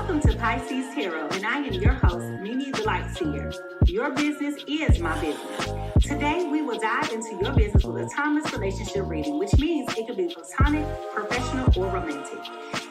Welcome to Pisces Tarot, and I am your host, Mimi the Light Seer. Your business is my business. Today, we will dive into your business with a timeless relationship reading, which means it could be platonic, professional, or romantic.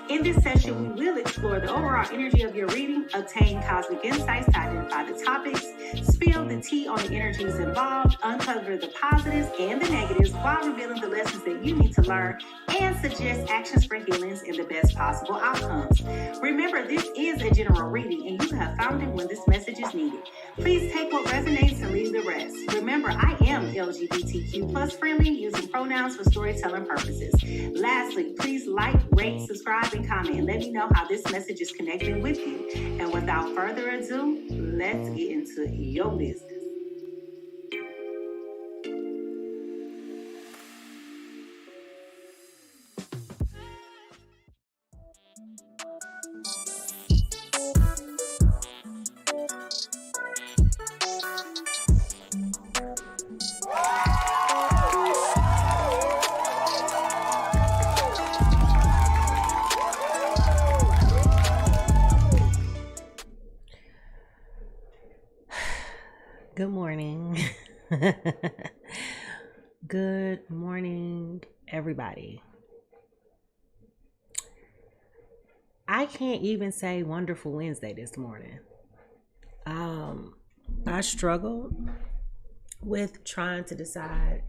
In this session, we will explore the overall energy of your reading, obtain cosmic insights to identify the topics, spill the tea on the energies involved, uncover the positives and the negatives while revealing the lessons that you need to learn, and suggest actions for healings and the best possible outcomes. Remember, this is a general reading, and you have found it when this message is needed. Please take what resonates and leave the rest. Remember, I am LGBTQ plus friendly, using pronouns for storytelling purposes. Lastly, please like, rate, subscribe, and comment, and let me know how this message is connecting with you. And without further ado, let's get into your business. Good morning. Good morning, everybody. I can't even say wonderful Wednesday this morning. I struggled with trying to decide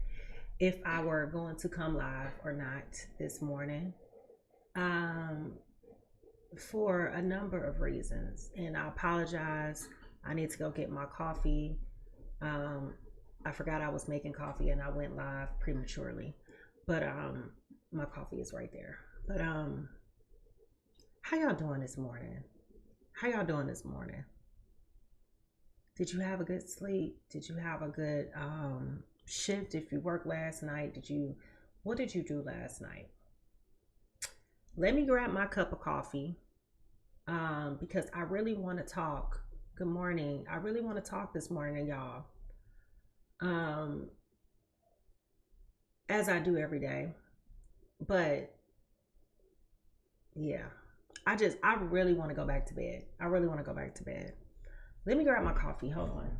if I were going to come live or not this morning, for a number of reasons. And I apologize. I need to go get my coffee. I forgot I was making coffee and I went live prematurely, but my coffee is right there. But how y'all doing this morning? Did you have a good sleep? Did you have a good shift? If you worked last night, what did you do last night? Let me grab my cup of coffee, because I really want to talk. Good morning. I really want to talk this morning, y'all. As I do every day. But yeah, I really want to go back to bed. Let me grab my coffee. Hold on.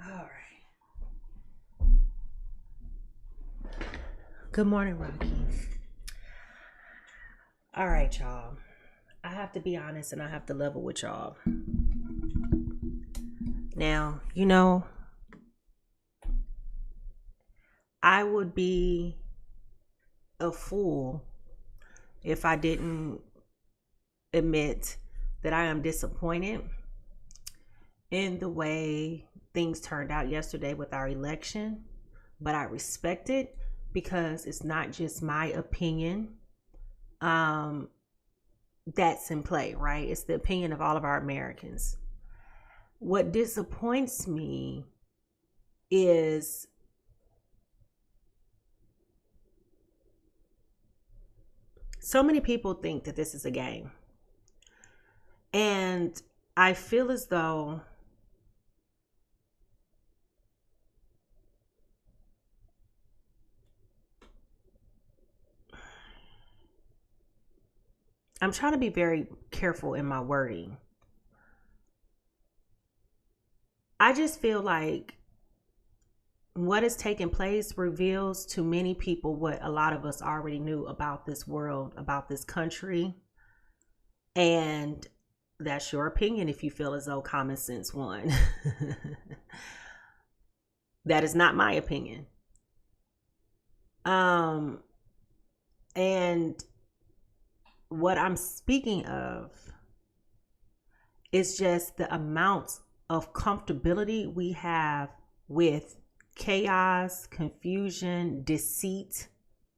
All right. Good morning, Rocky. All right, y'all. I have to be honest and I have to level with y'all. Now, I would be a fool if I didn't admit that I am disappointed in the way things turned out yesterday with our election, but I respect it because it's not just my opinion that's in play, right? It's the opinion of all of our Americans. What disappoints me is so many people think that this is a game. And I feel as though I'm trying to be very careful in my wording. I just feel like what is taking place reveals to many people what a lot of us already knew about this world, about this country. And that's your opinion if you feel as though common sense won. That is not my opinion. And what I'm speaking of It's just the amount of comfortability we have with chaos, confusion, deceit,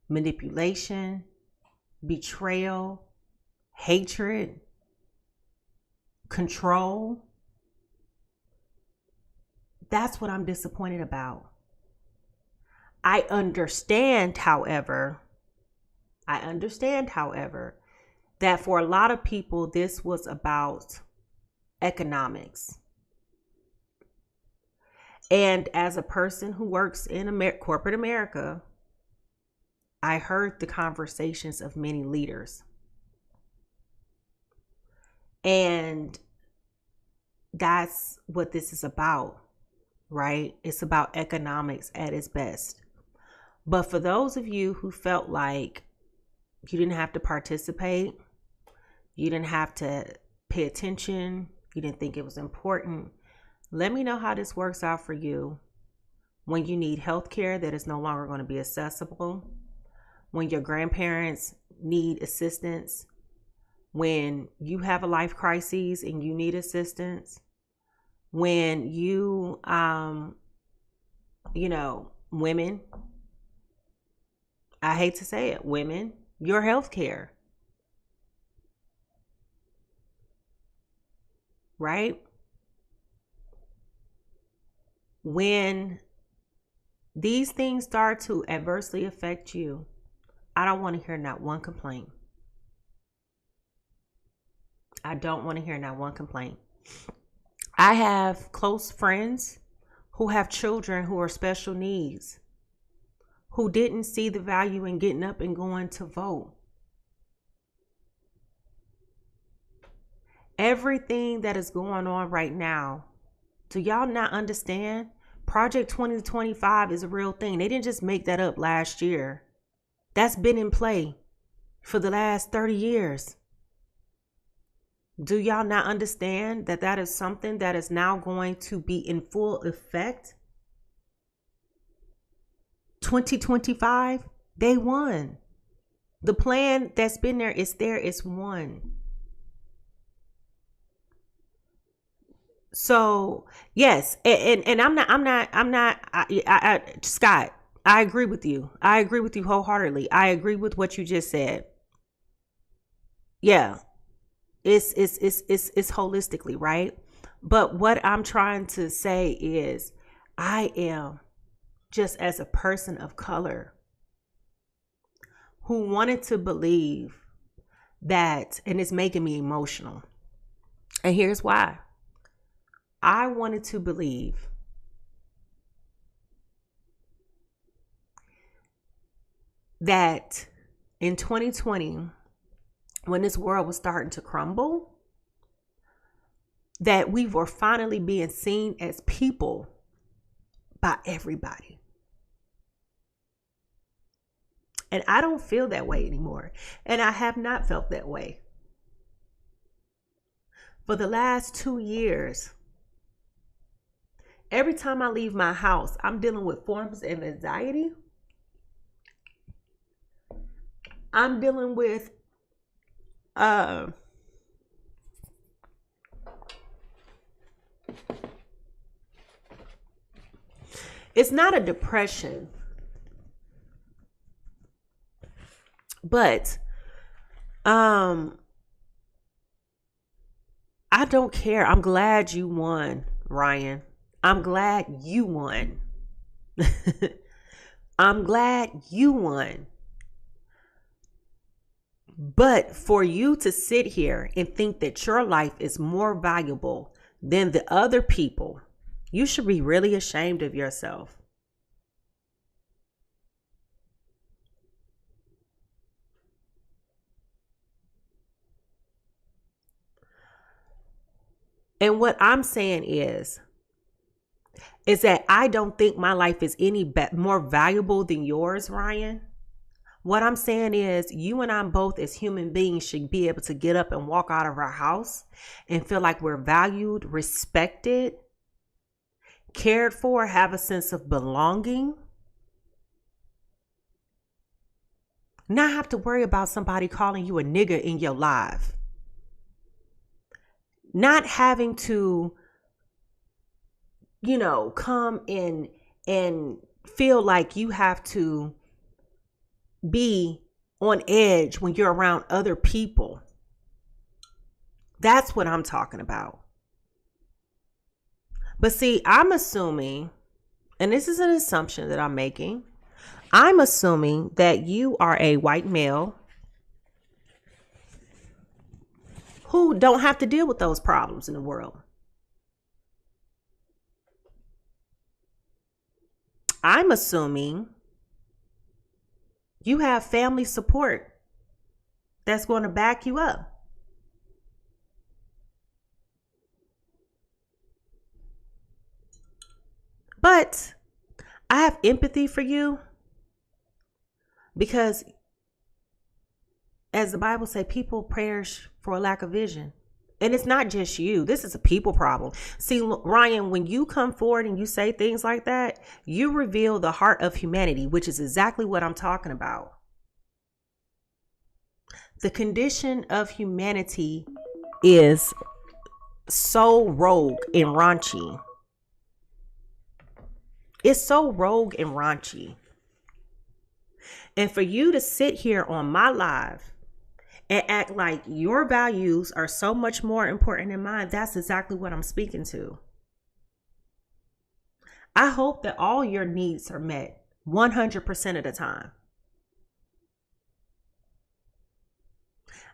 manipulation, betrayal, hatred, control. That's what I'm disappointed about. I understand, however, that for a lot of people, this was about economics. And as a person who works in corporate America, I heard the conversations of many leaders. And that's what this is about, right? It's about economics at its best. But for those of you who felt like you didn't have to participate, you didn't have to pay attention, you didn't think it was important, let me know how this works out for you when you need health care that is no longer going to be accessible, when your grandparents need assistance, when you have a life crisis and you need assistance, when you, women, I hate to say it, women, your health care, right? When these things start to adversely affect you, I don't want to hear not one complaint. I don't want to hear not one complaint. I have close friends who have children who are special needs, who didn't see the value in getting up and going to vote. Everything that is going on right now, do y'all not understand? Project 2025 is a real thing. They didn't just make that up last year. That's been in play for the last 30 years. Do y'all not understand that that is something that is now going to be in full effect? 2025, day one. The plan that's been there, it's one. So yes, and I'm not, Scott, I agree with you. I agree with you wholeheartedly. I agree with what you just said. Yeah, it's holistically, right? But what I'm trying to say is, I am just as a person of color who wanted to believe that, and it's making me emotional. And here's why. I wanted to believe that in 2020, when this world was starting to crumble, that we were finally being seen as people by everybody. And I don't feel that way anymore. And I have not felt that way. For the last 2 years, every time I leave my house, I'm dealing with forms of anxiety. I'm dealing with it's not a depression, but I don't care. I'm glad you won, Ryan. I'm glad you won. I'm glad you won. But for you to sit here and think that your life is more valuable than the other people, you should be really ashamed of yourself. And what I'm saying is that I don't think my life is any more valuable than yours, Ryan. What I'm saying is, you and I both as human beings should be able to get up and walk out of our house and feel like we're valued, respected, cared for, have a sense of belonging. Not have to worry about somebody calling you a nigger in your life. not having to, come in and feel like you have to be on edge when you're around other people. That's what I'm talking about. But see, I'm assuming, and this is an assumption that I'm making, I'm assuming that you are a white male who don't have to deal with those problems in the world. I'm assuming you have family support that's going to back you up. But I have empathy for you because, as the Bible says, people perish for a lack of vision. And it's not just you. This is a people problem. See, Ryan, when you come forward and you say things like that, you reveal the heart of humanity, which is exactly what I'm talking about. The condition of humanity is so rogue and raunchy. It's so rogue and raunchy. And for you to sit here on my live and act like your values are so much more important than mine, that's exactly what I'm speaking to. I hope that all your needs are met 100% of the time.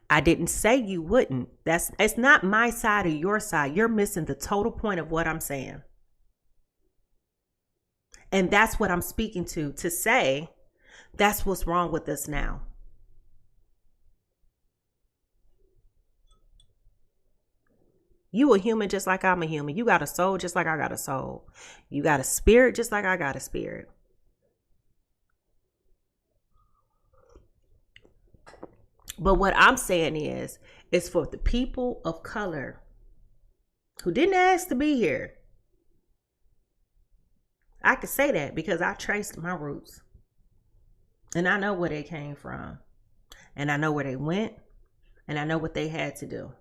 I didn't say you wouldn't. It's not my side or your side. You're missing the total point of what I'm saying. And that's what I'm speaking to say that's what's wrong with us now. You a human just like I'm a human. You got a soul just like I got a soul. You got a spirit just like I got a spirit. But what I'm saying is for the people of color who didn't ask to be here. I can say that because I traced my roots. And I know where they came from. And I know where they went. And I know what they had to do.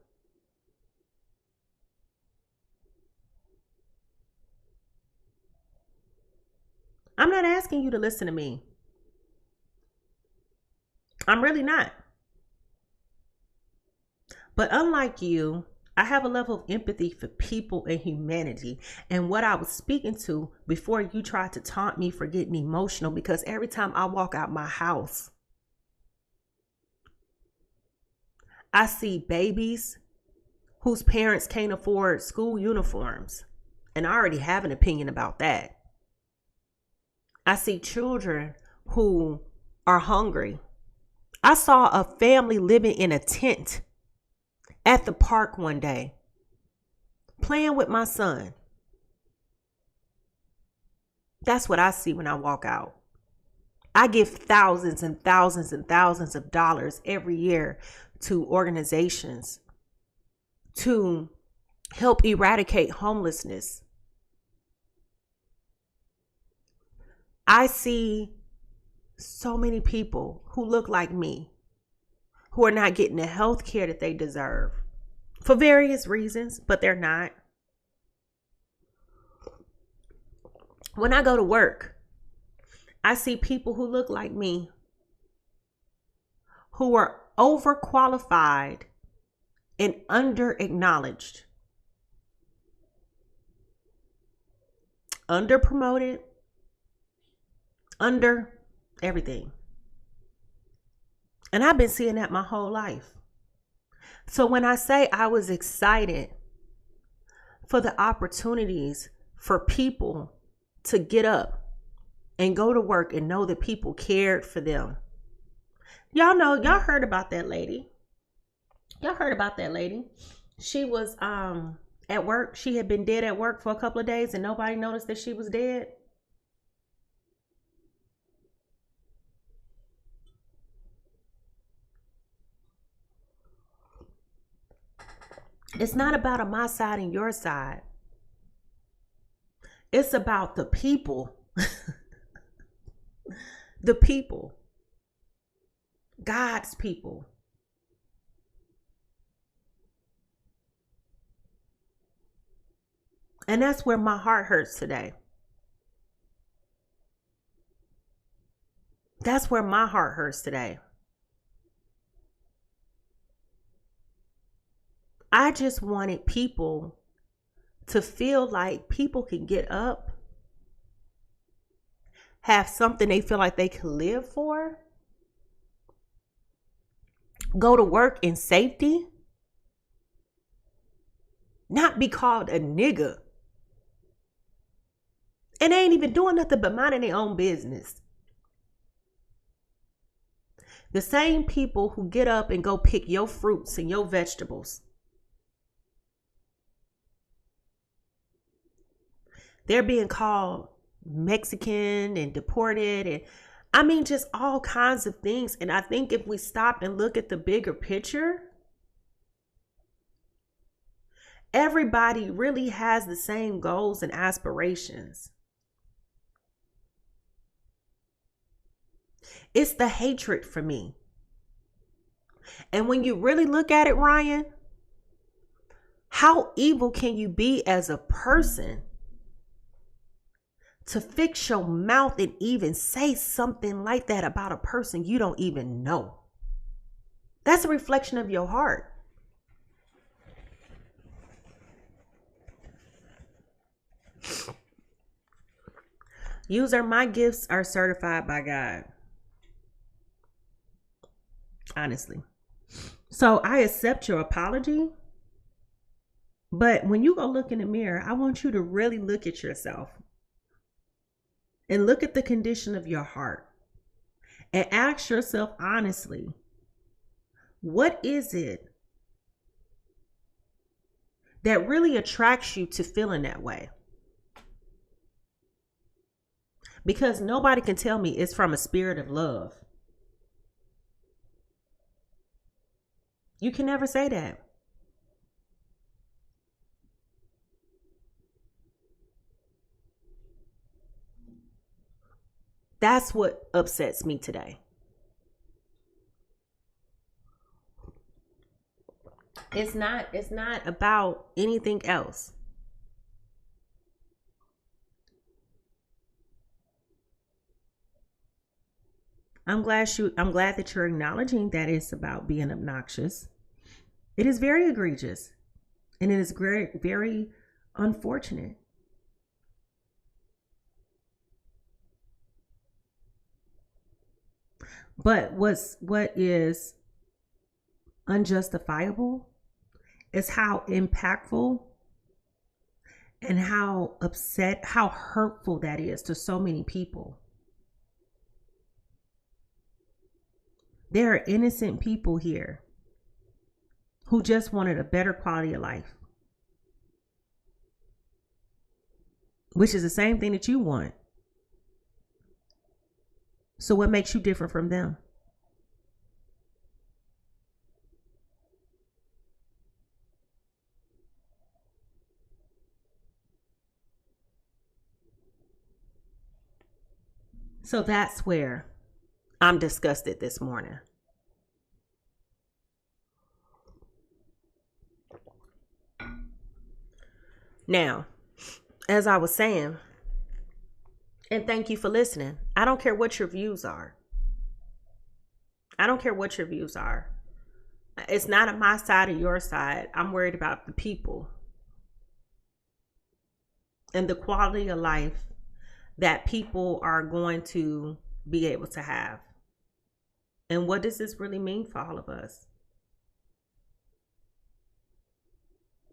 I'm not asking you to listen to me. I'm really not. But unlike you, I have a level of empathy for people and humanity. And what I was speaking to before you tried to taunt me for getting emotional, because every time I walk out my house, I see babies whose parents can't afford school uniforms. And I already have an opinion about that. I see children who are hungry. I saw a family living in a tent at the park one day, playing with my son. That's what I see when I walk out. I give thousands and thousands and thousands of dollars every year to organizations to help eradicate homelessness. I see so many people who look like me who are not getting the health care that they deserve for various reasons, but they're not. When I go to work, I see people who look like me who are overqualified and under-acknowledged, under-promoted, under everything. And I've been seeing that my whole life. So when I say I was excited for the opportunities for people to get up and go to work and know that people cared for them. Y'all heard about that lady. She was at work. She had been dead at work for a couple of days and nobody noticed that she was dead. It's not about my side and your side. It's about the people. The people. God's people. And that's where my heart hurts today. That's where my heart hurts today. I just wanted people to feel like people can get up, have something they feel like they can live for, go to work in safety, not be called a nigga. And they ain't even doing nothing but minding their own business. The same people who get up and go pick your fruits and your vegetables, they're being called Mexican and deported, and I mean just all kinds of things. And I think if we stop and look at the bigger picture, everybody really has the same goals and aspirations. It's the hatred for me. And when you really look at it, Ryan, how evil can you be as a person to fix your mouth and even say something like that about a person you don't even know? That's a reflection of your heart. User, my gifts are certified by God. Honestly. So I accept your apology. But when you go look in the mirror, I want you to really look at yourself and look at the condition of your heart and ask yourself honestly, what is it that really attracts you to feeling that way? Because nobody can tell me it's from a spirit of love. You can never say that. That's what upsets me today. It's not about anything else. I'm glad that you're acknowledging that it's about being obnoxious. It is very egregious, and it is very, very unfortunate. But what is unjustifiable is how impactful and how upset, how hurtful that is to so many people. There are innocent people here who just wanted a better quality of life, which is the same thing that you want. So what makes you different from them? So that's where I'm disgusted this morning. Now, as I was saying, and thank you for listening, I don't care what your views are. I don't care what your views are. It's not on my side or your side. I'm worried about the people and the quality of life that people are going to be able to have. And what does this really mean for all of us?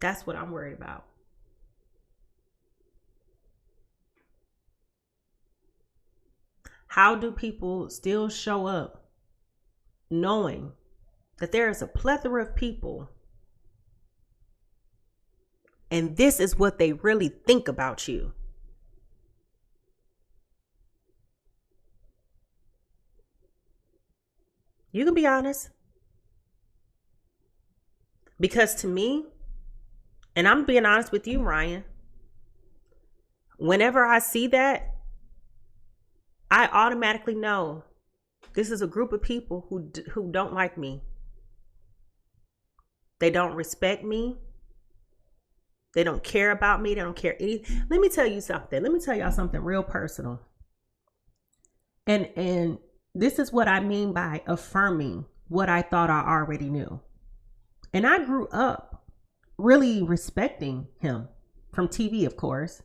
That's what I'm worried about. How do people still show up knowing that there is a plethora of people and this is what they really think about you? You can be honest. Because to me, and I'm being honest with you, Ryan, whenever I see that, I automatically know this is a group of people who don't like me. They don't respect me. They don't care about me. They don't care anything. Let me tell you something. Let me tell y'all something real personal. And this is what I mean by affirming what I thought I already knew. And I grew up really respecting him from TV, of course.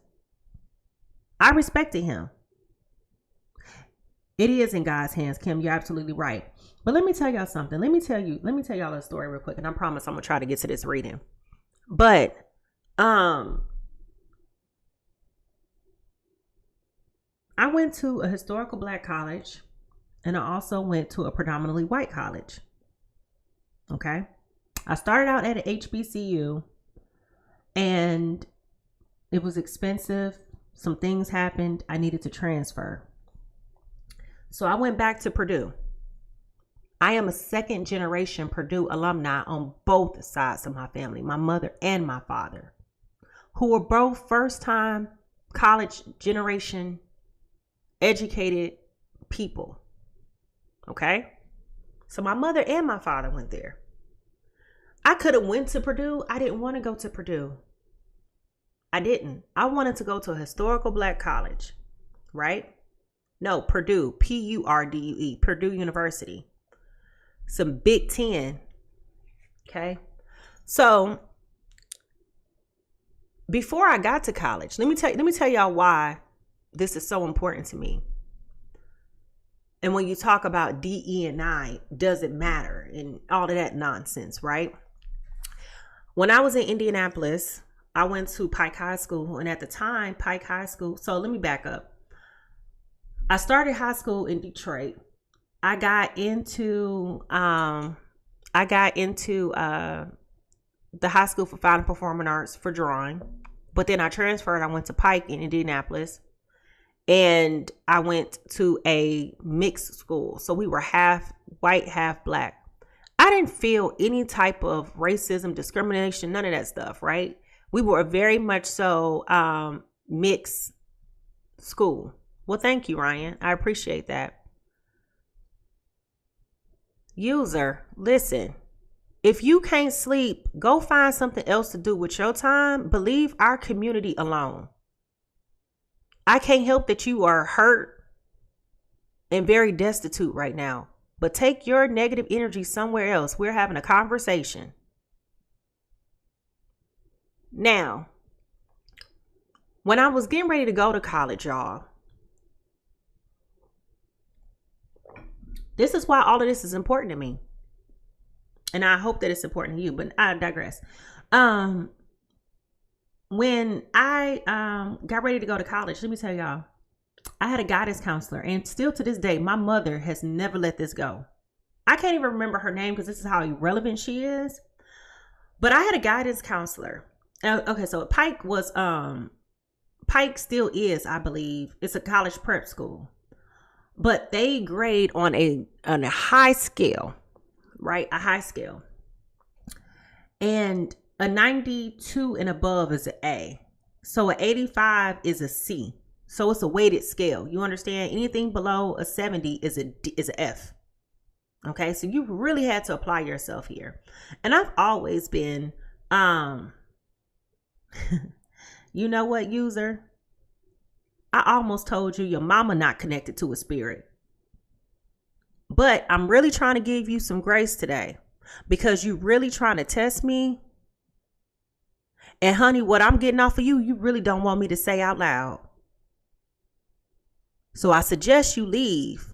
I respected him. It is in God's hands, Kim. You're absolutely right. But let me tell y'all something. Let me tell y'all a story real quick. And I promise I'm going to try to get to this reading. But, I went to a historical Black college, and I also went to a predominantly white college. Okay. I started out at an HBCU, and it was expensive. Some things happened. I needed to transfer. So I went back to Purdue. I am a second generation Purdue alumni on both sides of my family, my mother and my father, who were both first time college generation educated people. Okay. So my mother and my father went there. I could have went to Purdue. I didn't want to go to Purdue. I didn't. I wanted to go to a historical Black college, right? No, Purdue, Purdue, Purdue University. Some Big Ten. Okay. So before I got to college, let me tell y'all why this is so important to me. And when you talk about DE&I, doesn't matter and all of that nonsense, right? When I was in Indianapolis, I went to Pike High School, and at the time, Pike High School. So let me back up. I started high school in Detroit. I got into the high school for fine and performing arts for drawing, but then I transferred. I went to Pike in Indianapolis, and I went to a mixed school. So we were half white, half Black. I didn't feel any type of racism, discrimination, none of that stuff, right? We were very much so mixed school. Well, thank you, Ryan. I appreciate that. User, listen. If you can't sleep, go find something else to do with your time, but leave our community alone. I can't help that you are hurt and very destitute right now, but take your negative energy somewhere else. We're having a conversation. Now, when I was getting ready to go to college, y'all, this is why all of this is important to me. And I hope that it's important to you, but I digress. When I got ready to go to college, let me tell y'all, I had a guidance counselor, and still to this day, my mother has never let this go. I can't even remember her name because this is how irrelevant she is. But I had a guidance counselor. Okay, so Pike still is, I believe. It's a college prep school. But they grade on a high scale, right? A high scale. And a 92 and above is an A. So an 85 is a C. So it's a weighted scale. You understand? Anything below a 70 is an F. Okay, so you really had to apply yourself here. And I've always been, you know what, user? I almost told you your mama not connected to a spirit. But I'm really trying to give you some grace today because you really trying to test me. And honey, what I'm getting off of you, you really don't want me to say out loud. So I suggest you leave.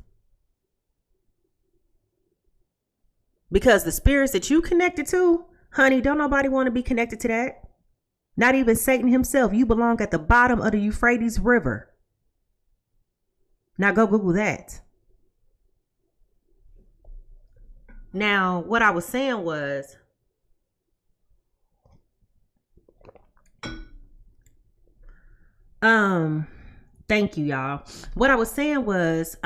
Because the spirits that you connected to, honey, don't nobody want to be connected to that. Not even Satan himself. You belong at the bottom of the Euphrates River. Now go Google that. Now, what I was saying was, thank you, y'all. What I was saying was,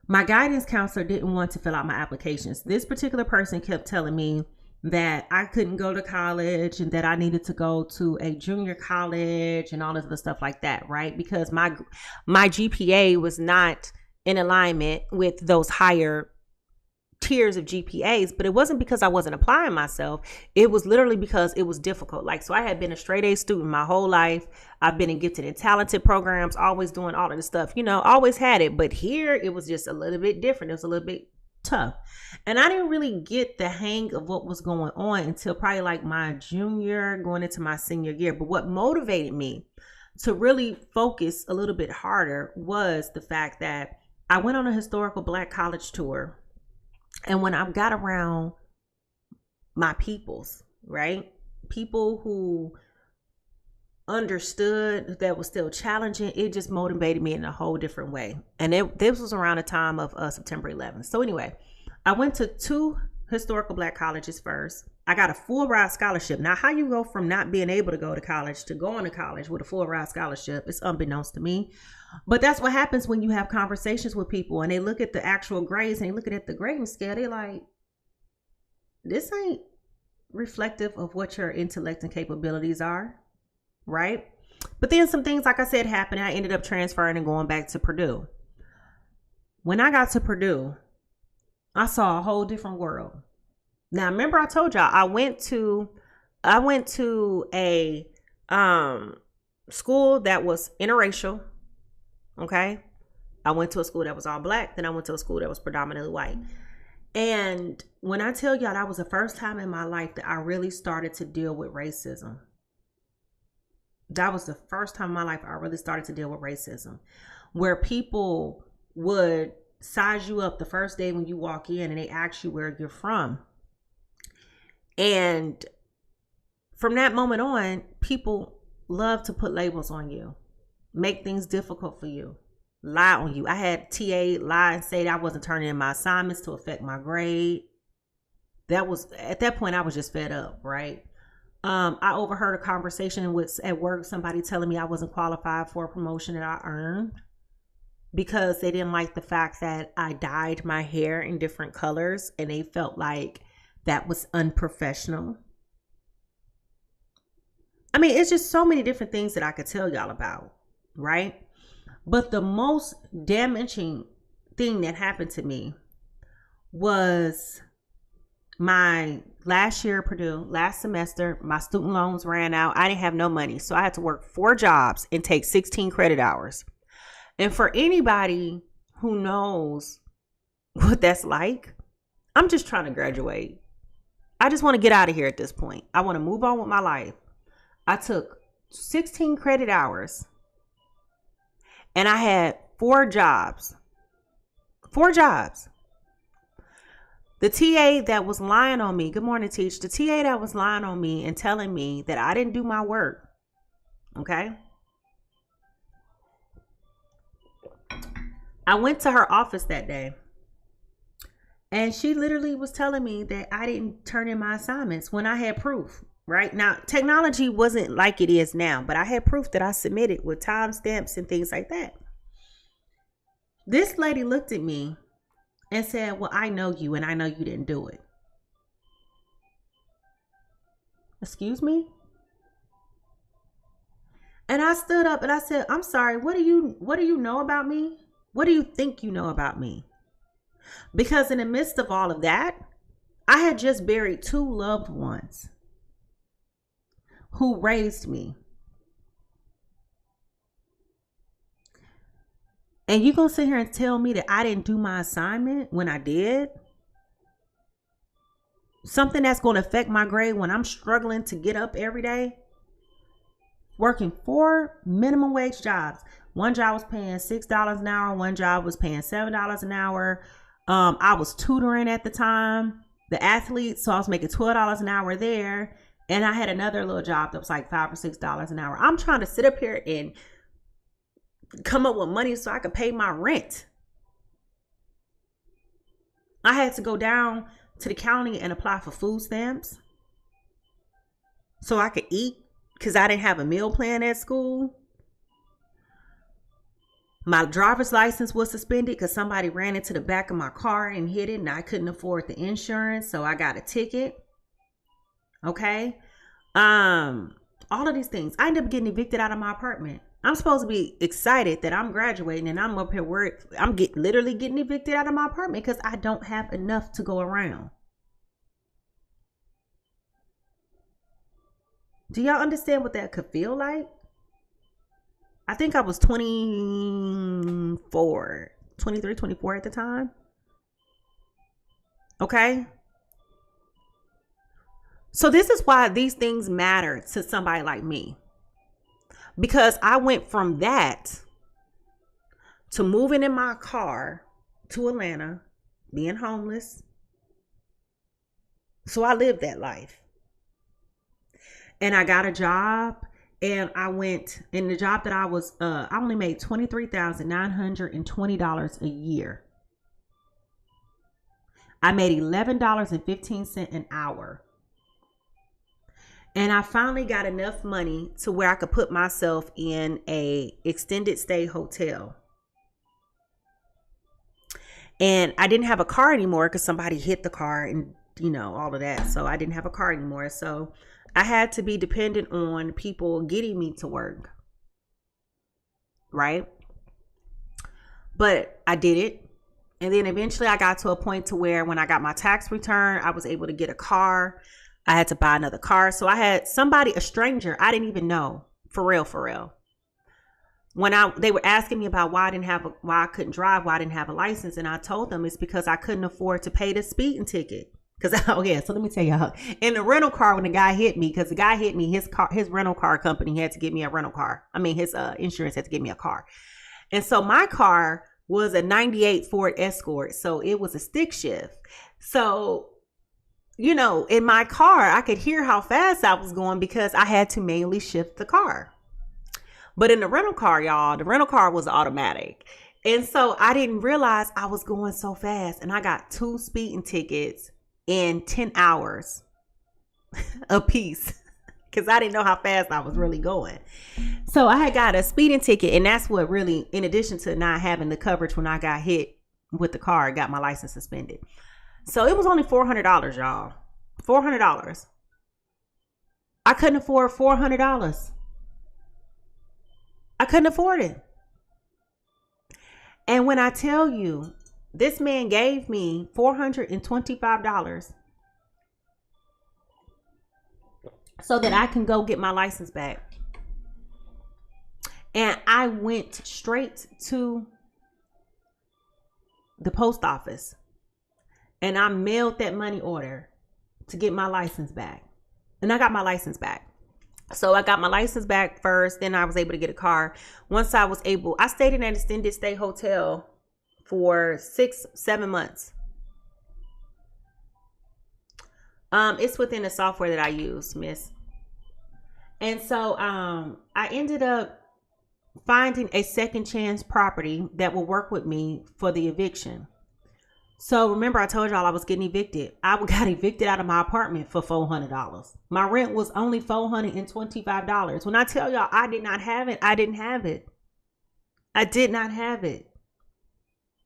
my guidance counselor didn't want to fill out my applications. This particular person kept telling me that I couldn't go to college and that I needed to go to a junior college and all this other stuff like that, right? Because my GPA was not in alignment with those higher tiers of GPAs, but it wasn't because I wasn't applying myself. It was literally because it was difficult. Like, so I had been a straight A student my whole life. I've been in gifted and talented programs, always doing all of this stuff, always had it. But here it was just a little bit different. It was a little bit tough. And I didn't really get the hang of what was going on until probably like my junior, going into my senior year. But what motivated me to really focus a little bit harder was the fact that I went on a historical Black college tour. And when I got around my peoples, right? People who understood that was still challenging, it just motivated me in a whole different way. And this was around the time of September 11th. So anyway, I went to 2 historical Black colleges first. I got a full ride scholarship. Now, how you go from not being able to go to college to going to college with a full ride scholarship is unbeknownst to me. But that's what happens when you have conversations with people and they look at the actual grades and they look at the grading scale. They're like, this ain't reflective of what your intellect and capabilities are, right? But then some things, like I said, happened. I ended up transferring and going back to Purdue. When I got to Purdue, I saw a whole different world. Now, remember I told y'all I went to a school that was interracial. Okay. I went to a school that was all Black. Then I went to a school that was predominantly white. And when I tell y'all, that was the first time in my life that I really started to deal with racism. That was the first time in my life I really started to deal with racism, where people would size you up the first day when you walk in and they ask you where you're from. And from that moment on, people love to put labels on you, make things difficult for you, lie on you. I had TA lie and say that I wasn't turning in my assignments to affect my grade. At that point, I was just fed up, right? I overheard a conversation at work, somebody telling me I wasn't qualified for a promotion that I earned because they didn't like the fact that I dyed my hair in different colors and they felt like that was unprofessional. I mean, it's just so many different things that I could tell y'all about, right? But the most damaging thing that happened to me was my last year at Purdue, last semester. My student loans ran out. I didn't have no money. So I had to work 4 jobs and take 16 credit hours. And for anybody who knows what that's like, I'm just trying to graduate. I just want to get out of here at this point. I want to move on with my life. I took 16 credit hours and I had 4 jobs. 4 jobs. The TA that was lying on me, good morning, Teach. The TA that was lying on me and telling me that I didn't do my work. Okay. I went to her office that day. And she literally was telling me that I didn't turn in my assignments when I had proof, right? Now, technology wasn't like it is now, but I had proof that I submitted with timestamps and things like that. This lady looked at me and said, well, I know you and I know you didn't do it. Excuse me? And I stood up and I said, I'm sorry, what do you know about me? What do you think you know about me? Because in the midst of all of that, I had just buried 2 loved ones who raised me. And you gonna sit here and tell me that I didn't do my assignment when I did? Something that's gonna affect my grade when I'm struggling to get up every day? Working 4 minimum wage jobs. One job was paying $6 an hour. One job was paying $7 an hour. I was tutoring at the time, the athletes, so I was making $12 an hour there. And I had another little job that was like $5 or $6 an hour. I'm trying to sit up here and come up with money so I could pay my rent. I had to go down to the county and apply for food stamps so I could eat because I didn't have a meal plan at school. My driver's license was suspended because somebody ran into the back of my car and hit it and I couldn't afford the insurance. So I got a ticket. Okay. All of these things. I ended up getting evicted out of my apartment. I'm supposed to be excited that I'm graduating, and I'm up here worried. I'm literally getting evicted out of my apartment because I don't have enough to go around. Do y'all understand what that could feel like? I think I was 23, 24 at the time. Okay. So this is why these things matter to somebody like me. Because I went from that to moving in my car to Atlanta, being homeless. So I lived that life. And I got a job, and I went in the job that I was, I only made $23,920 a year. I made $11.15 an hour. And I finally got enough money to where I could put myself in a extended stay hotel. And I didn't have a car anymore because somebody hit the car and, all of that. So I didn't have a car anymore. So I had to be dependent on people getting me to work. Right? But I did it. And then eventually I got to a point to where when I got my tax return, I was able to get a car. I had to buy another car. So I had somebody, a stranger, I didn't even know, for real. When they were asking me about why I couldn't drive, why I didn't have a license. And I told them it's because I couldn't afford to pay the speeding ticket. So let me tell y'all, in the rental car, when the guy hit me, because the guy hit me, his rental car company had to give me a rental car. His insurance had to give me a car. And so my car was a 98 Ford Escort. So it was a stick shift. So in my car, I could hear how fast I was going because I had to manually shift the car. But in the rental car, y'all, the rental car was automatic. And so I didn't realize I was going so fast. And I got 2 speeding tickets in 10 hours a piece because I didn't know how fast I was really going. So I had got a speeding ticket. And that's what really, in addition to not having the coverage when I got hit with the car, got my license suspended. So it was only $400, y'all. $400. I couldn't afford $400. I couldn't afford it. And when I tell you, this man gave me $425 so that I can go get my license back. And I went straight to the post office. And I mailed that money order to get my license back. And I got my license back. So I got my license back first. Then I was able to get a car. Once I stayed in an extended stay hotel for 6-7 months. It's within the software that I use, miss. And so I ended up finding a second chance property that will work with me for the eviction. So remember, I told y'all I was getting evicted. I got evicted out of my apartment for $400. My rent was only $425. When I tell y'all I did not have it, I didn't have it. I did not have it.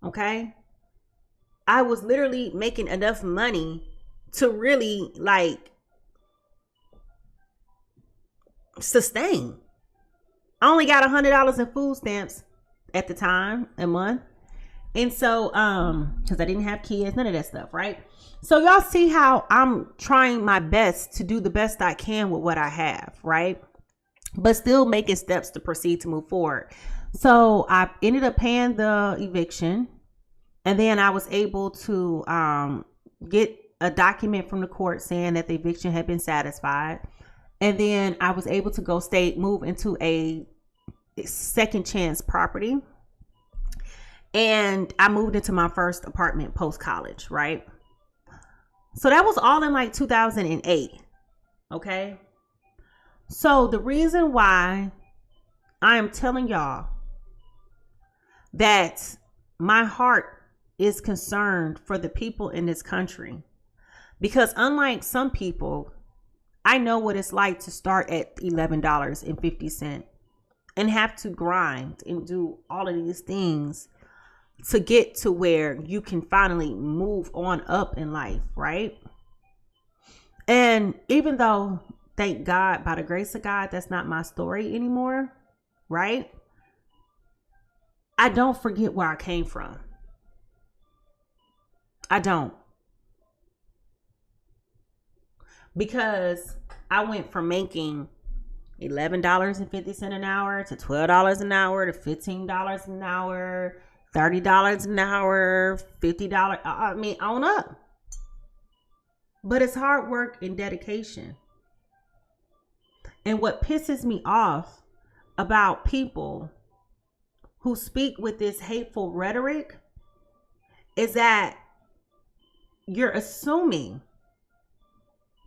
Okay? I was literally making enough money to really sustain. I only got $100 in food stamps at the time, a month. And so, because I didn't have kids, none of that stuff, right? So y'all see how I'm trying my best to do the best I can with what I have, right? But still making steps to proceed to move forward. So I ended up paying the eviction. And then I was able to get a document from the court saying that the eviction had been satisfied. And then I was able to move into a second chance property. And I moved into my first apartment post-college, right? So that was all in 2008. Okay. So the reason why I am telling y'all that my heart is concerned for the people in this country, because unlike some people, I know what it's like to start at $11.50 and have to grind and do all of these things to get to where you can finally move on up in life, right? And even though, thank God, by the grace of God, that's not my story anymore. right? I don't forget where I came from. I don't. Because I went from making $11.50 an hour to $12 an hour to $15 an hour, $30 an hour, $50. I mean, on up. But it's hard work and dedication. And what pisses me off about people who speak with this hateful rhetoric is that you're assuming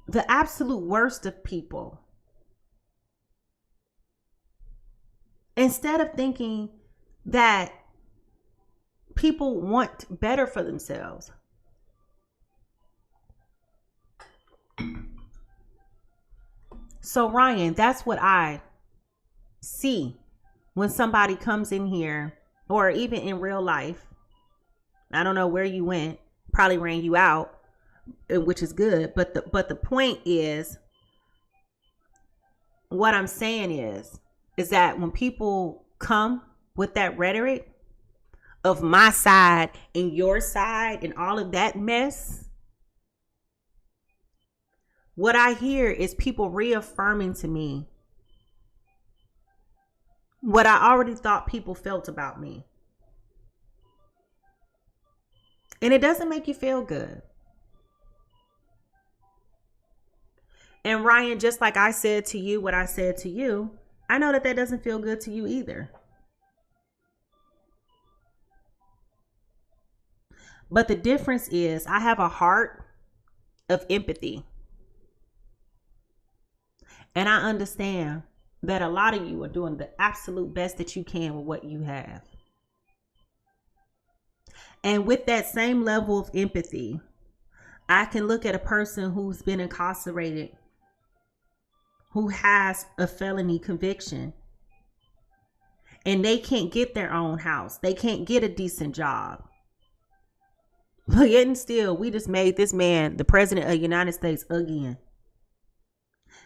the absolute worst of people instead of thinking that people want better for themselves. So Ryan, that's what I see when somebody comes in here, or even in real life. I don't know where you went, probably ran you out, which is good. But the point is, what I'm saying is that when people come with that rhetoric of my side and your side and all of that mess, what I hear is people reaffirming to me what I already thought people felt about me. And it doesn't make you feel good. And Ryan, just like I said to you what I said to you, I know that doesn't feel good to you either. But the difference is I have a heart of empathy. And I understand that a lot of you are doing the absolute best that you can with what you have. And with that same level of empathy, I can look at a person who's been incarcerated, who has a felony conviction, and they can't get their own house. They can't get a decent job. But yet and still, we just made this man the president of the United States again.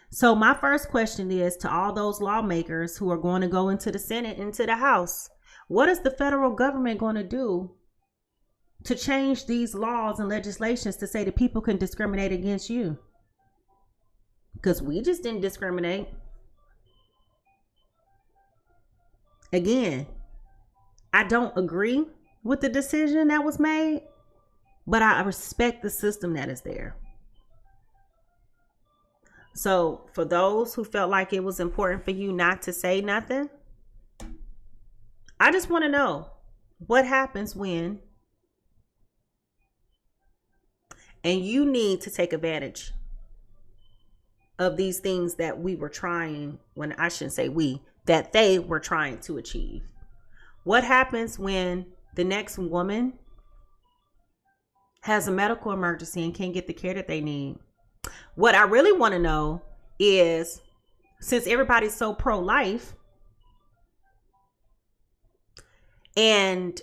So my first question is to all those lawmakers who are going to go into the Senate, into the House, what is the federal government going to do to change these laws and legislations to say that people can discriminate against you? Because we just didn't discriminate. Again, I don't agree with the decision that was made, but I respect the system that is there. So for those who felt like it was important for you not to say nothing, I just want to know what happens when, and you need to take advantage of these things that we were trying, when I shouldn't say we, that they were trying to achieve. What happens when the next woman has a medical emergency and can't get the care that they need? What I really want to know is, since everybody's so pro-life, and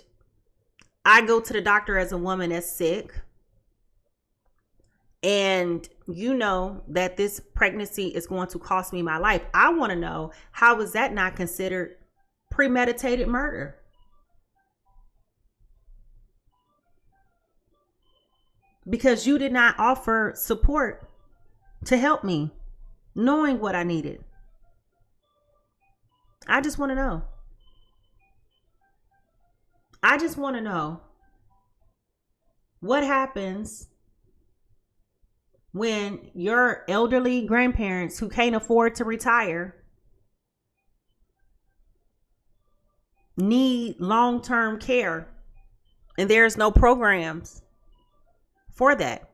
I go to the doctor as a woman that's sick, and you know that this pregnancy is going to cost me my life, I want to know, how is that not considered premeditated murder? Because you did not offer support to help me, knowing what I needed. I just want to know. I just want to know what happens when your elderly grandparents who can't afford to retire need long-term care and there's no programs for that.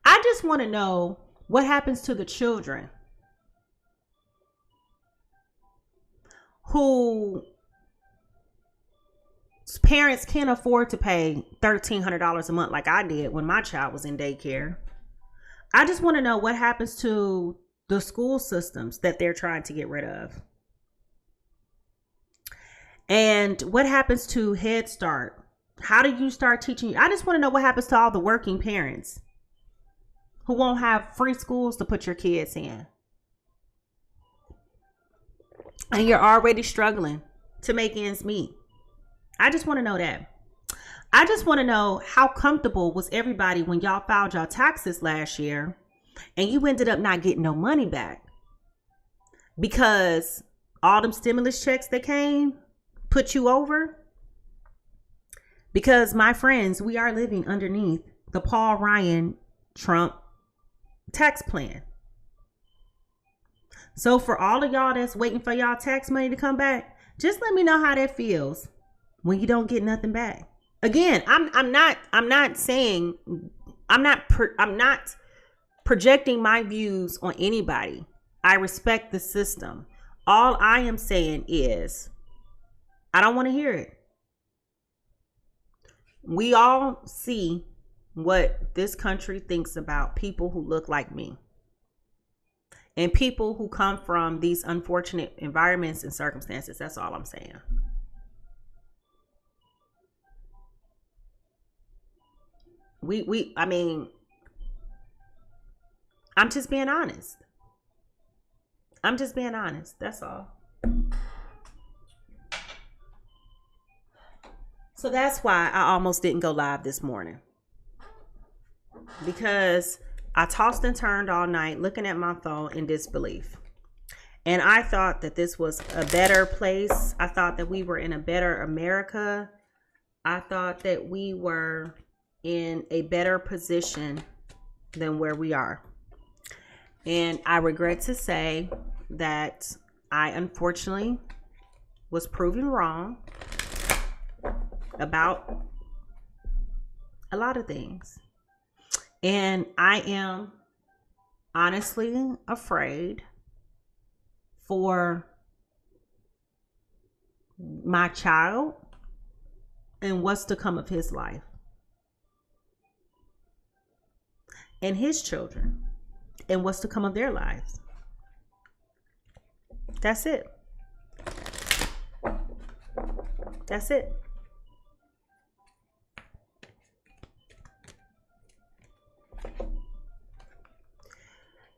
I just want to know what happens to the children whose parents can't afford to pay $1,300 a month like I did when my child was in daycare. I just want to know what happens to the school systems that they're trying to get rid of. And what happens to Head Start? How do you start teaching? I just want to know what happens to all the working parents who won't have free schools to put your kids in. and you're already struggling to make ends meet. I just want to know that. I just want to know, how comfortable was everybody when y'all filed y'all taxes last year and you ended up not getting no money back because all them stimulus checks that came put you over? Because, my friends, we are living underneath the Paul Ryan Trump tax plan. So for all of y'all that's waiting for y'all tax money to come back, just let me know how that feels when you don't get nothing back. Again, I'm not projecting my views on anybody. I respect the system. All I am saying is, I don't want to hear it. We all see what this country thinks about people who look like me and people who come from these unfortunate environments and circumstances. That's all I'm saying. I mean, I'm just being honest. That's all. So that's why I almost didn't go live this morning. Because I tossed and turned all night looking at my phone in disbelief. And I thought that this was a better place. I thought that we were in a better America. I thought that we were in a better position than where we are. And I regret to say that I unfortunately was proven wrong about a lot of things. And I am honestly afraid for my child and what's to come of his life and his children and what's to come of their lives. That's it. That's it.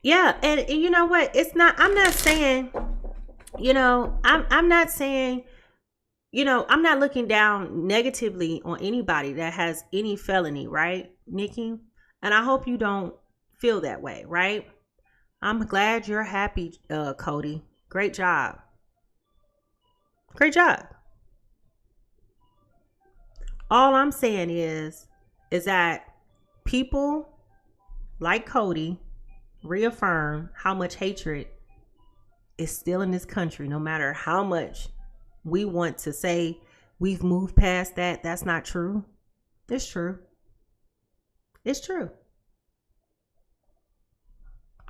Yeah, and you know what? I'm not saying, I'm not saying, I'm not looking down negatively on anybody that has any felony, right, Nikki? And I hope you don't feel that way, right? I'm glad you're happy, Cody. Great job. Great job. All I'm saying is that people like Cody reaffirm how much hatred is still in this country, no matter how much we want to say we've moved past that. That's not true. It's true. It's true.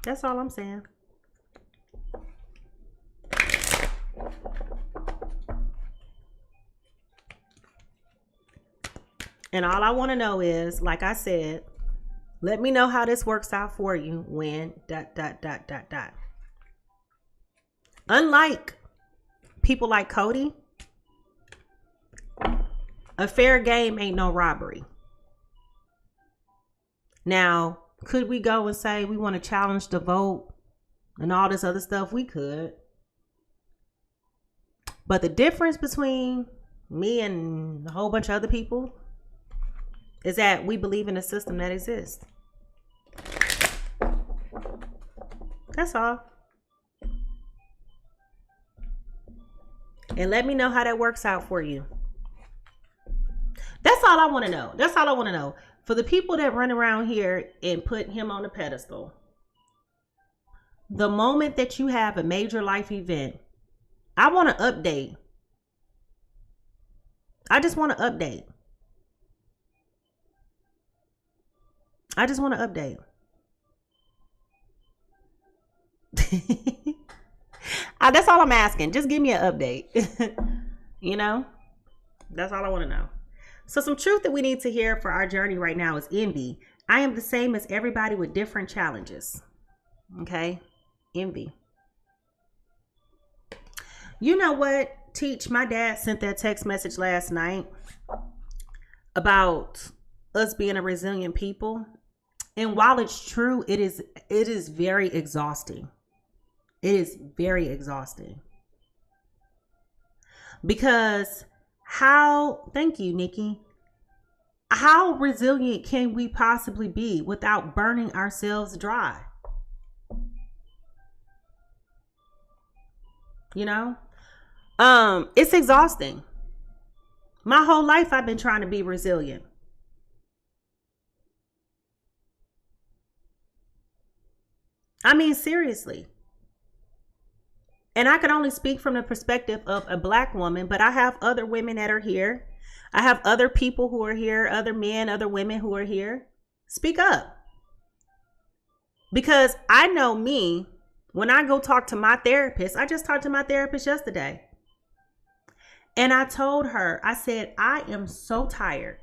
That's all I'm saying. And all I want to know is, like I said, let me know how this works out for you when ... Unlike people like Cody, a fair game ain't no robbery. Now, could we go and say we want to challenge the vote and all this other stuff? We could. But the difference between me and a whole bunch of other people is that we believe in a system that exists. That's all. And let me know how that works out for you. That's all I want to know. That's all I want to know. For the people that run around here and put him on a pedestal, the moment that you have a major life event, I want to update. I just want to update. I just want to update. That's all I'm asking. Just give me an update. That's all I want to know. So some truth that we need to hear for our journey right now is envy. I am the same as everybody with different challenges. Okay? Envy. You know what, Teach? My dad sent that text message last night about us being a resilient people. And while it's true, it is very exhausting. It is very exhausting. Because thank you, Nikki. How resilient can we possibly be without burning ourselves dry? You know? It's exhausting. My whole life I've been trying to be resilient. I mean, seriously. And I can only speak from the perspective of a Black woman, but I have other women that are here. I have other people who are here, other men, other women who are here. Speak up. Because I know me, when I go talk to my therapist, I just talked to my therapist yesterday. And I told her, I said, I am so tired.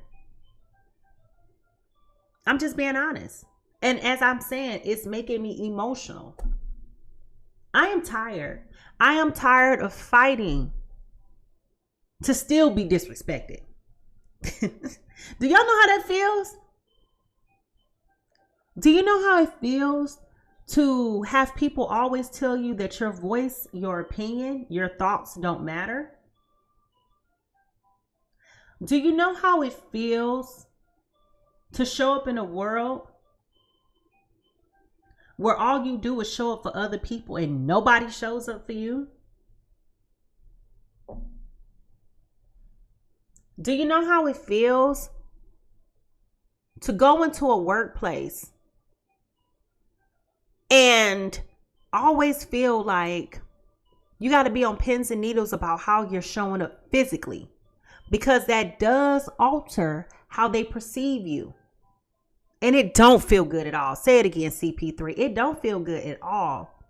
I'm just being honest. And as I'm saying, it's making me emotional. I am tired. I am tired of fighting to still be disrespected. Do y'all know how that feels? Do you know how it feels to have people always tell you that your voice, your opinion, your thoughts don't matter? Do you know how it feels to show up in a world where all you do is show up for other people and nobody shows up for you? Do you know how it feels to go into a workplace and always feel like you got to be on pins and needles about how you're showing up physically? Because that does alter how they perceive you. And it don't feel good at all. Say it again, CP3. It don't feel good at all.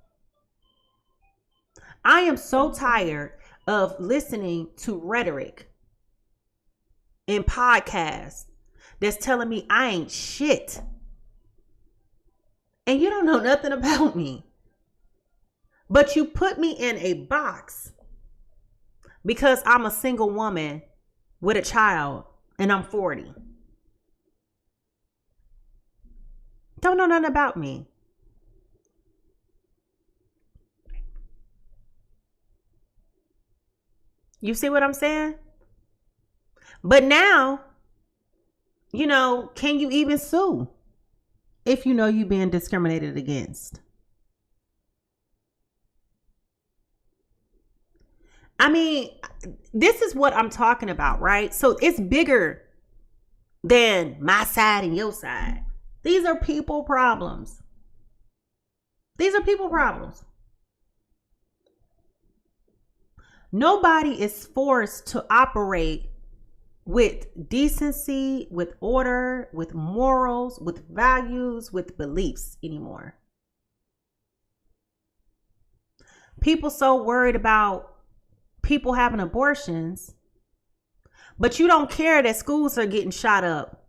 I am so tired of listening to rhetoric in podcasts that's telling me I ain't shit. And you don't know nothing about me. But you put me in a box because I'm a single woman with a child and I'm 40. Don't know nothing about me. You see what I'm saying? But now, can you even sue if you know you're being discriminated against? I mean, this is what I'm talking about, right? So it's bigger than my side and your side. These are people problems. These are people problems. Nobody is forced to operate with decency, with order, with morals, with values, with beliefs anymore. People so worried about people having abortions, but you don't care that schools are getting shot up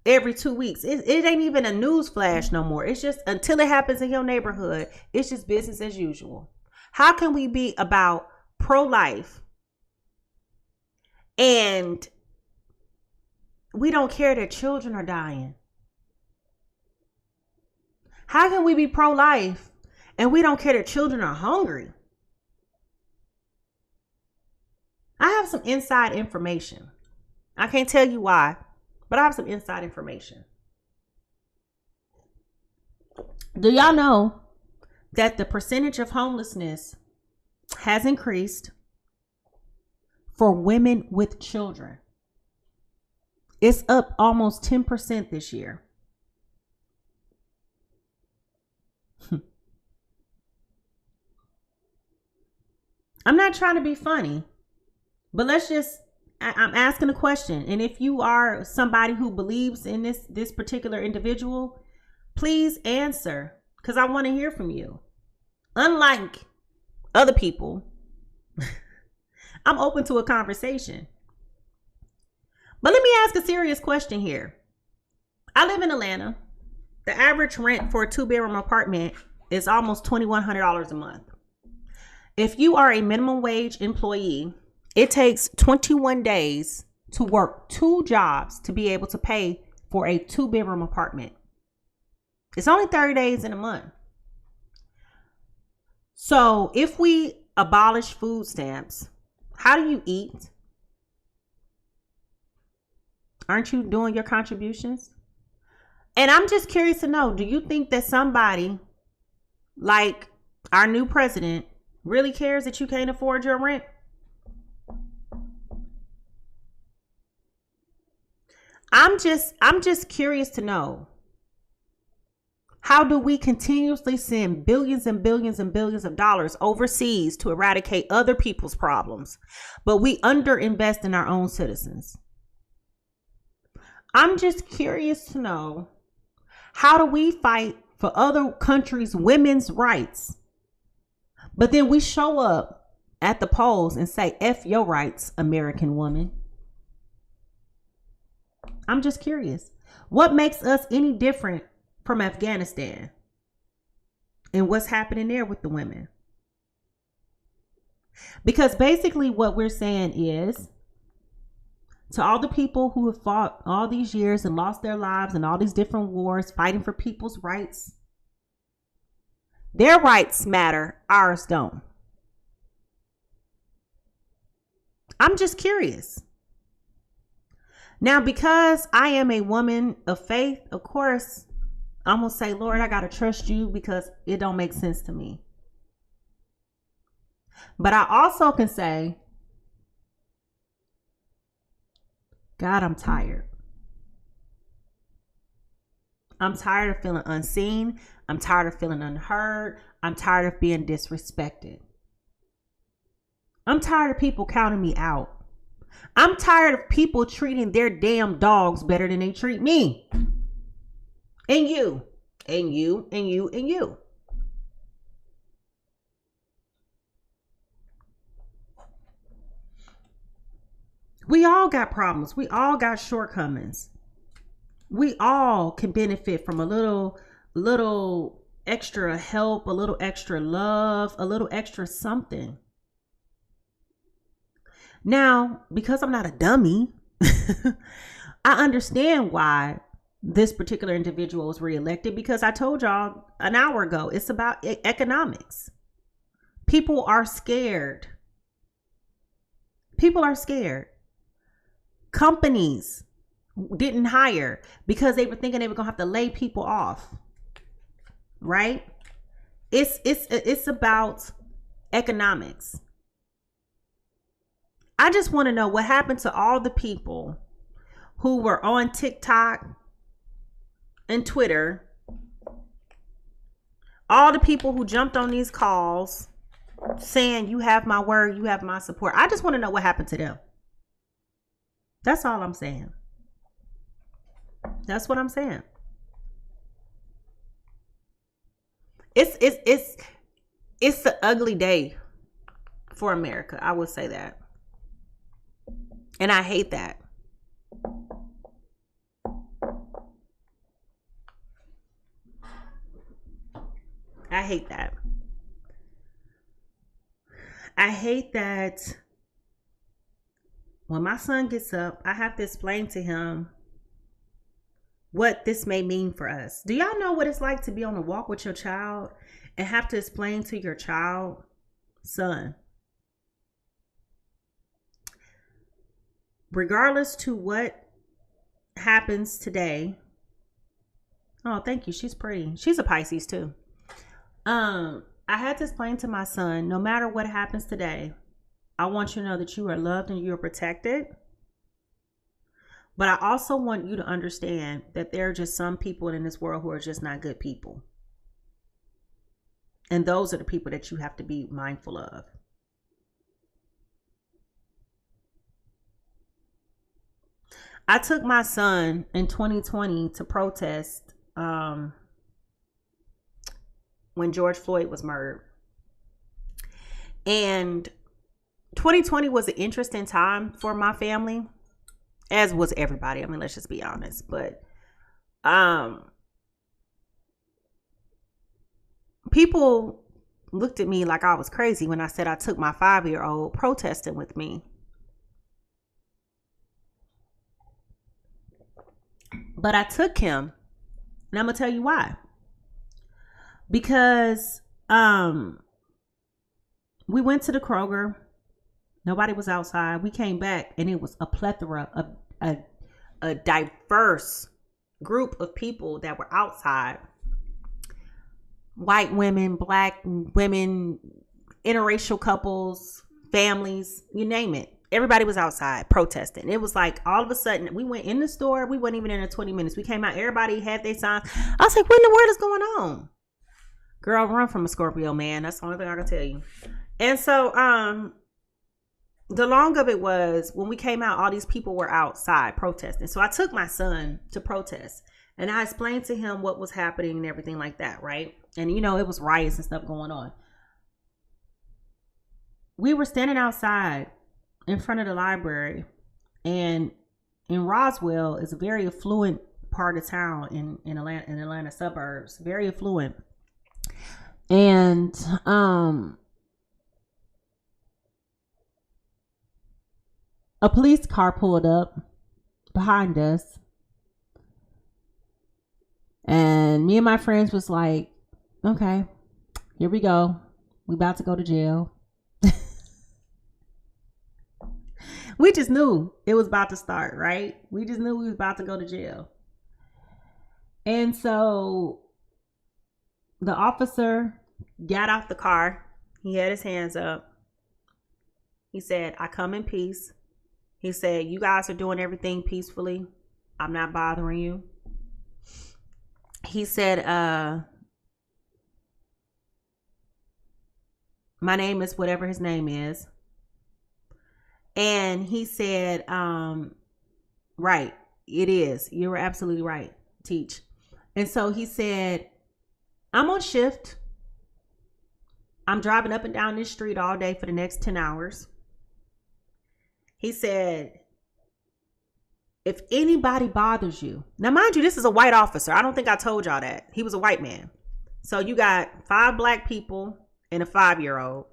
every 2 weeks. It ain't even a news flash no more. It's just until it happens in your neighborhood, it's just business as usual. How can we be about pro-life and we don't care that children are dying? How can we be pro-life and we don't care that children are hungry? I have some inside information. I can't tell you why, but I have some inside information. Do y'all know that the percentage of homelessness has increased for women with children? It's up almost 10% this year. I'm not trying to be funny, but I'm asking a question. And if you are somebody who believes in this particular individual, please answer, because I want to hear from you. Unlike other people, I'm open to a conversation. But let me ask a serious question here. I live in Atlanta. The average rent for a 2-bedroom apartment is almost $2,100 a month. If you are a minimum wage employee, it takes 21 days to work 2 jobs to be able to pay for a 2-bedroom apartment. It's only 30 days in a month. So if we abolish food stamps, How do you eat? Aren't you doing your contributions? And I'm just curious to know, do you think that somebody like our new president really cares that you can't afford your rent? I'm just curious to know, how do we continuously send billions and billions and billions of dollars overseas to eradicate other people's problems, but we underinvest in our own citizens? I'm just curious to know, how do we fight for other countries' women's rights, but then we show up at the polls and say, F your rights, American woman? I'm just curious. What makes us any different from Afghanistan and what's happening there with the women? Because basically what we're saying is, to all the people who have fought all these years and lost their lives in all these different wars, fighting for people's rights, their rights matter, ours don't. I'm just curious. Now, because I am a woman of faith, of course, I'm going to say, Lord, I got to trust you because it don't make sense to me. But I also can say, God, I'm tired. I'm tired of feeling unseen. I'm tired of feeling unheard. I'm tired of being disrespected. I'm tired of people counting me out. I'm tired of people treating their damn dogs better than they treat me. And you, and you, and you, and you. We all got problems. We all got shortcomings. We all can benefit from a little extra help, a little extra love, a little extra something. Now, because I'm not a dummy, I understand why this particular individual was reelected, because I told y'all an hour ago, it's about economics. People are scared. People are scared. Companies didn't hire because they were thinking they were gonna have to lay people off. Right? It's about economics. I just want to know what happened to all the people who were on TikTok and Twitter. All the people who jumped on these calls saying, you have my word, you have my support. I just want to know what happened to them. That's all I'm saying. That's what I'm saying. It's the ugly day for America. I would say that. And I hate that. I hate that. I hate that when my son gets up, I have to explain to him what this may mean for us. Do y'all know what it's like to be on a walk with your child and have to explain to your child, son, regardless to what happens today. Oh, thank you. She's pretty. She's a Pisces too. I had to explain to my son, no matter what happens today, I want you to know that you are loved and you are protected. But I also want you to understand that there are just some people in this world who are just not good people. And those are the people that you have to be mindful of. I took my son in 2020 to protest when George Floyd was murdered. And 2020 was an interesting time for my family, as was everybody. I mean, let's just be honest. But people looked at me like I was crazy when I said I took my 5-year-old protesting with me. But I took him, and I'm gonna tell you why. Because we went to the Kroger Nobody was outside. We came back and it was a plethora of a diverse group of people that were outside. White women, black women, interracial couples, families, you name it. Everybody was outside protesting. It was like all of a sudden we went in the store. We weren't even in there 20 minutes. We came out. Everybody had their signs. I was like, what in the world is going on? Girl, run from a Scorpio, man. That's the only thing I can tell you. And so, the long of it was when we came out, all these people were outside protesting. So I took my son to protest and I explained to him what was happening and everything like that. Right. And, you know, it was riots and stuff going on. We were standing outside in front of the library, and in Roswell is a very affluent part of town in Atlanta suburbs, very affluent. And, a police car pulled up behind us, and me and my friends was like, okay, here we go. We about to go to jail. We just knew it was about to start, right? We just knew we was about to go to jail. And so the officer got out the car. He had his hands up. He said, I come in peace. He said, you guys are doing everything peacefully. I'm not bothering you. He said, my name is whatever his name is. And he said, right, it is. You were absolutely right, Teach. And so he said, I'm on shift. I'm driving up and down this street all day for the next 10 hours. He said, if anybody bothers you, now mind you, this is a white officer. I don't think I told y'all that. He was a white man. So you got 5 black people and a 5-year-old.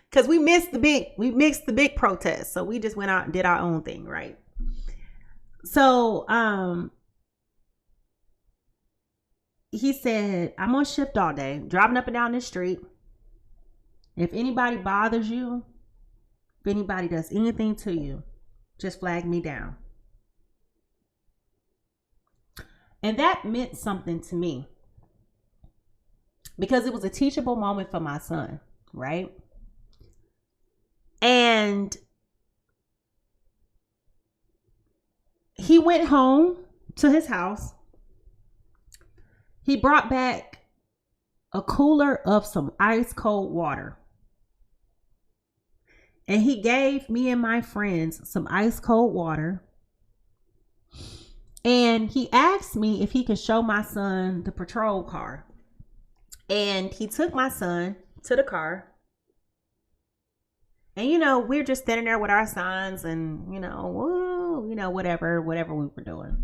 Because we mixed the big protest. So we just went out and did our own thing, right? So he said, I'm on shift all day, driving up and down this street. If anybody bothers you, if anybody does anything to you, just flag me down. And that meant something to me because it was a teachable moment for my son, right? And he went home to his house. He brought back a cooler of some ice cold water. And he gave me and my friends some ice cold water. And he asked me if he could show my son the patrol car. And he took my son to the car. And, you know, we're just standing there with our signs and, you know, woo, you know, whatever we were doing.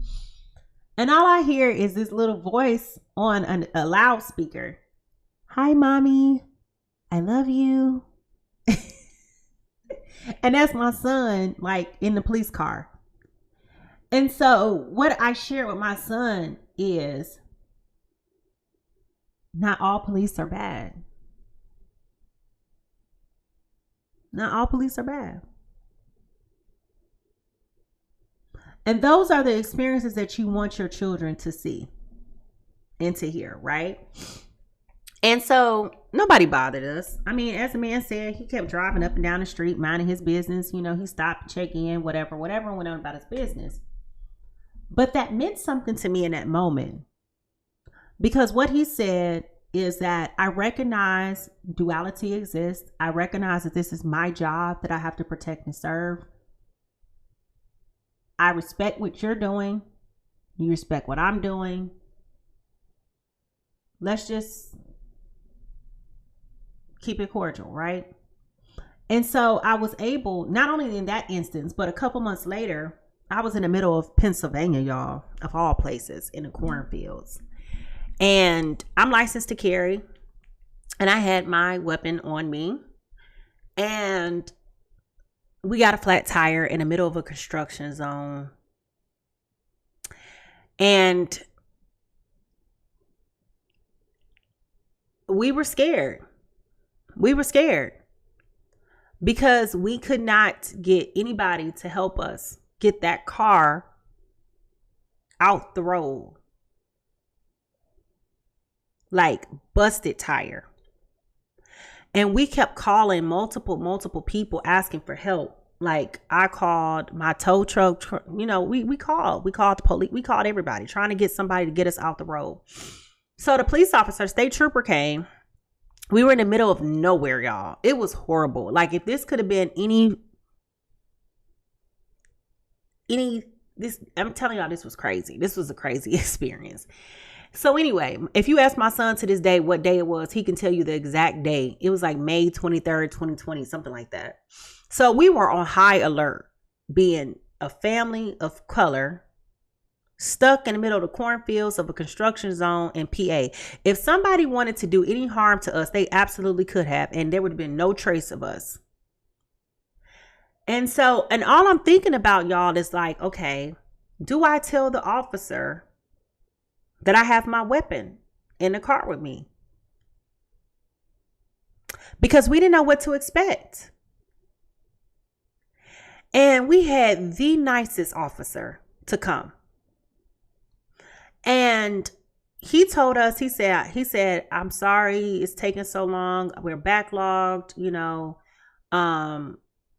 And all I hear is this little voice on a loudspeaker. Hi, mommy. I love you. And that's my son, like in the police car. And so what I share with my son is not all police are bad. Not all police are bad. And those are the experiences that you want your children to see and to hear, right? And so nobody bothered us. I mean, as the man said, he kept driving up and down the street, minding his business. You know, he stopped to check in, whatever, and went on about his business. But that meant something to me in that moment. Because what he said is that I recognize duality exists. I recognize that this is my job that I have to protect and serve. I respect what you're doing. You respect what I'm doing. Let's just keep it cordial, right? And so I was able, not only in that instance, but a couple months later, I was in the middle of Pennsylvania, y'all, of all places, in the cornfields. And I'm licensed to carry. And I had my weapon on me. And we got a flat tire in the middle of a construction zone. And we were scared. because we could not get anybody to help us get that car out the road. Like busted tire. And we kept calling multiple people asking for help. Like I called my tow truck, we called the police, we called everybody trying to get somebody to get us out the road. So the police officer, state trooper came. We were in the middle of nowhere, y'all. It was horrible. Like if this could have been I'm telling y'all, this was crazy. This was a crazy experience. So anyway, if you ask my son to this day what day it was, he can tell you the exact day. It was like May 23rd, 2020, something like that. So we were on high alert, being a family of color stuck in the middle of the cornfields of a construction zone in PA. If somebody wanted to do any harm to us, they absolutely could have, and there would have been no trace of us. And so, and all I'm thinking about, y'all, is like, okay, do I tell the officer that I have my weapon in the car with me? Because we didn't know what to expect. And we had the nicest officer to come. And he told us, he said, I'm sorry it's taking so long. We're backlogged,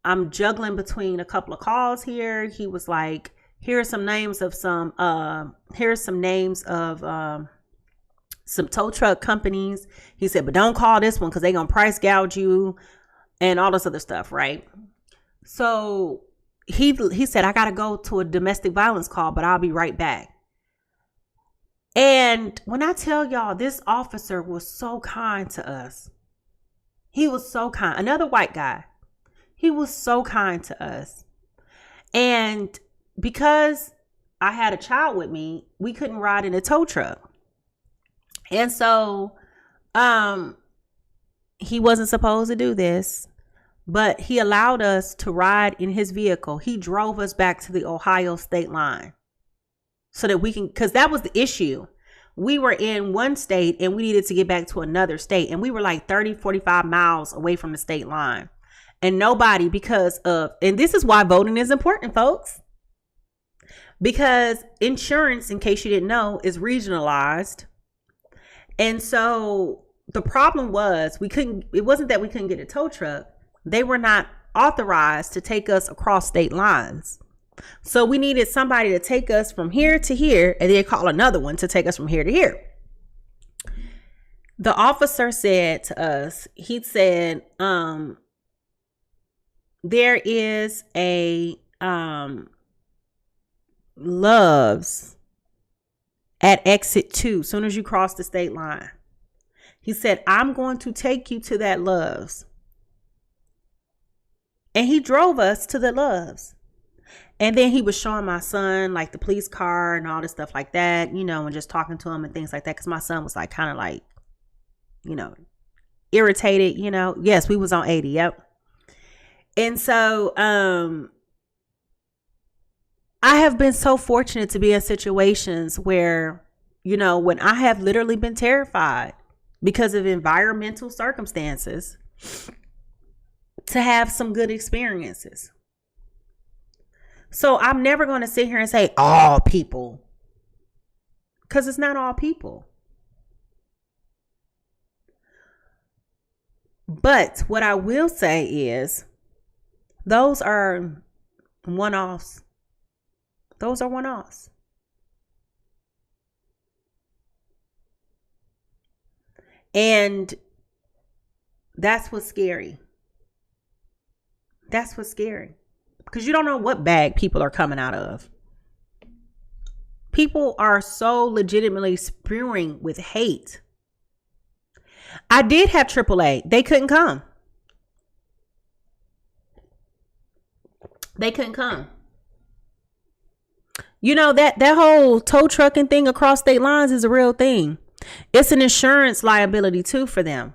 I'm juggling between a couple of calls here. He was like, here's some names of some tow truck companies. He said, but don't call this one because they're going to price gouge you and all this other stuff, right? So he said, I got to go to a domestic violence call, but I'll be right back. And when I tell y'all, this officer was so kind to us. He was so kind. Another white guy. He was so kind to us. And because I had a child with me, we couldn't ride in a tow truck. And so he wasn't supposed to do this, but he allowed us to ride in his vehicle. He drove us back to the Ohio state line so that we can, because that was the issue. We were in one state and we needed to get back to another state. And we were like 30, 45 miles away from the state line. And nobody, and this is why voting is important, folks. Because insurance, in case you didn't know, is regionalized. And so the problem was it wasn't that we couldn't get a tow truck. They were not authorized to take us across state lines. So we needed somebody to take us from here to here, and then call another one to take us from here to here. The officer said to us, he said, there is a Love's at exit 2, as soon as you cross the state line. He said, I'm going to take you to that Love's. And he drove us to the Love's. And then he was showing my son like the police car and all this stuff like that, and just talking to him and things like that. Because my son was like kind of like, irritated, Yes, we was on 80. Yep. And so I have been so fortunate to be in situations where, when I have literally been terrified because of environmental circumstances, to have some good experiences. So I'm never going to sit here and say all people, because it's not all people. But what I will say is those are one-offs. Those are one-offs. And that's what's scary. That's what's scary. Because you don't know what bag people are coming out of. People are so legitimately spewing with hate. I did have AAA. They couldn't come. They couldn't come. That whole tow trucking thing across state lines is a real thing. It's an insurance liability too for them.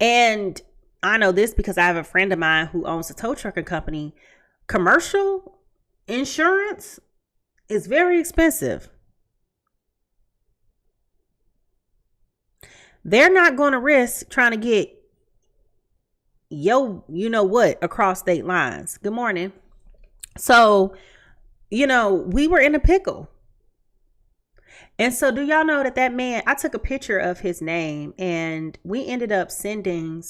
And I know this because I have a friend of mine who owns a tow trucking company. Commercial insurance is very expensive. They're not going to risk trying to get you know what, across state lines. Good morning. So, we were in a pickle. And so do y'all know that man, I took a picture of his name and we ended up sending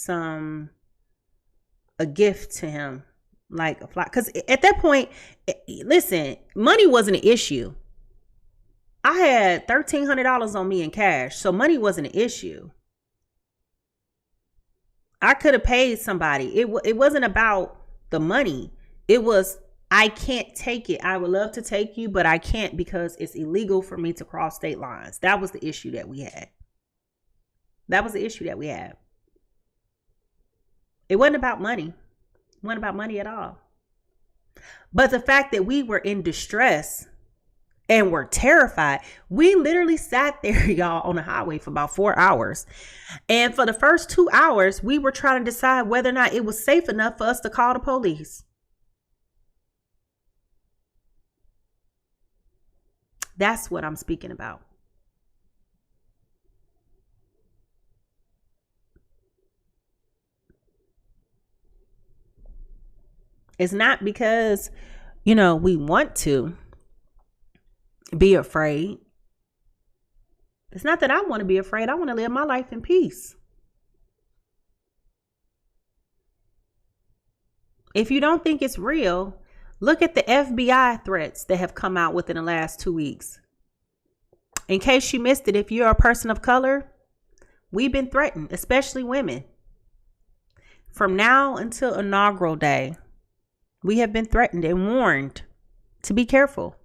a gift to him, like a fly. Because at that point, listen, money wasn't an issue. I had $1,300 on me in cash. So money wasn't an issue. I could have paid somebody. It wasn't about the money. It was, I can't take it. I would love to take you, but I can't because it's illegal for me to cross state lines. That was the issue that we had. It wasn't about money. It wasn't about money at all. But the fact that we were in distress and were terrified, we literally sat there, y'all, on the highway for about 4 hours. And for the first 2 hours, we were trying to decide whether or not it was safe enough for us to call the police. That's what I'm speaking about. It's not because, we want to be afraid. It's not that I want to be afraid. I want to live my life in peace. If you don't think it's real, look at the FBI threats that have come out within the last 2 weeks. In case you missed it, if you're a person of color, we've been threatened, especially women. From now until inaugural day, we have been threatened and warned to be careful.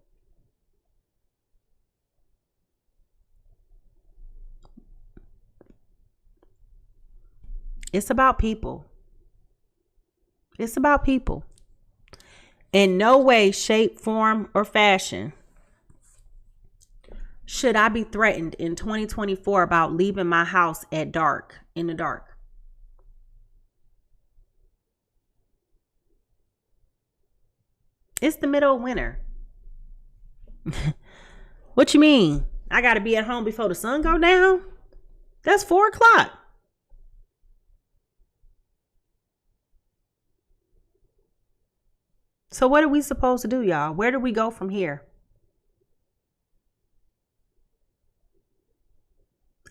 It's about people. It's about people. In no way, shape, form, or fashion should I be threatened in 2024 about leaving my house in the dark. It's the middle of winter. What you mean? I got to be at home before the sun go down? That's 4 o'clock. So what are we supposed to do, y'all? Where do we go from here?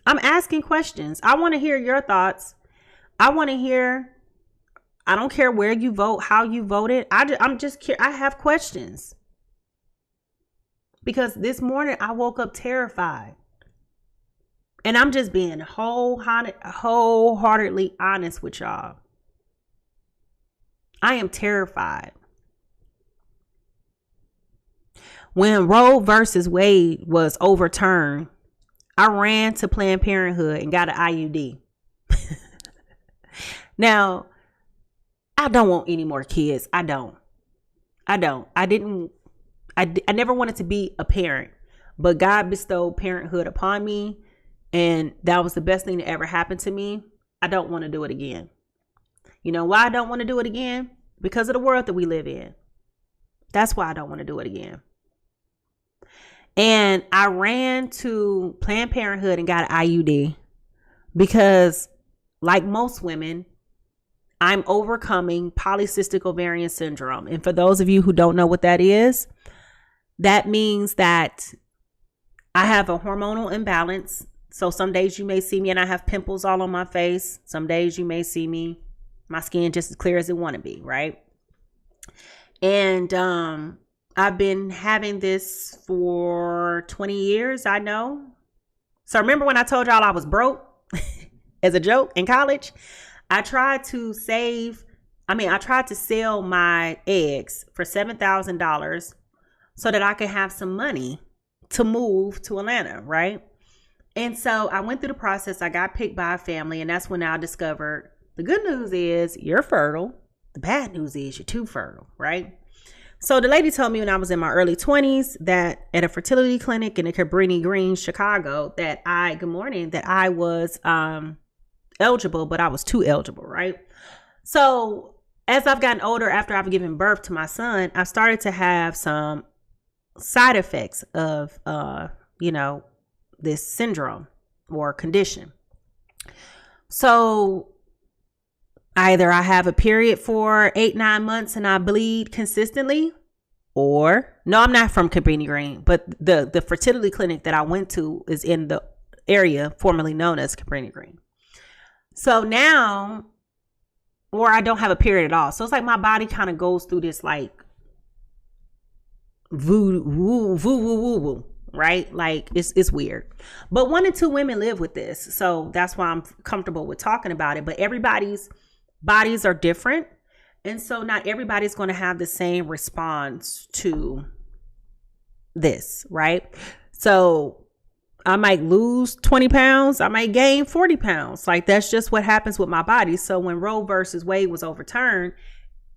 I'm asking questions. I want to hear your thoughts. I don't care where you vote, how you voted. I'm just curious. I have questions. Because this morning I woke up terrified. And I'm just being wholeheartedly honest with y'all. I am terrified. When Roe versus Wade was overturned, I ran to Planned Parenthood and got an IUD. Now, I don't want any more kids. I don't. I never wanted to be a parent, but God bestowed parenthood upon me, and that was the best thing that ever happened to me. I don't want to do it again. You know why I don't want to do it again? Because of the world that we live in. That's why I don't want to do it again. And I ran to Planned Parenthood and got an IUD because, like most women, I'm overcoming polycystic ovarian syndrome. And for those of you who don't know what that is, that means that I have a hormonal imbalance. So some days you may see me and I have pimples all on my face. Some days you may see me, my skin just as clear as it want to be, right? And I've been having this for 20 years, I know. So remember when I told y'all I was broke as a joke in college? I tried to sell my eggs for $7,000 so that I could have some money to move to Atlanta, right? And so I went through the process. I got picked by a family, and that's when I discovered the good news is you're fertile. The bad news is you're too fertile, right? So the lady told me when I was in my early 20s that at a fertility clinic in the Cabrini Green, Chicago, that I was eligible, but I was too eligible, right? So as I've gotten older, after I've given birth to my son, I started to have some side effects of, this syndrome or condition. So Either I have a period for 8-9 months and I bleed consistently, or no, I'm not from Cabrini Green, but the fertility clinic that I went to is in the area formerly known as Cabrini Green. So now, or I don't have a period at all. So it's like my body kind of goes through this like woo, right? Like it's weird. But 1 in 2 women live with this. So that's why I'm comfortable with talking about it. But everybody's bodies are different. And so not everybody's going to have the same response to this, right? So I might lose 20 pounds. I might gain 40 pounds. Like that's just what happens with my body. So when Roe versus Wade was overturned,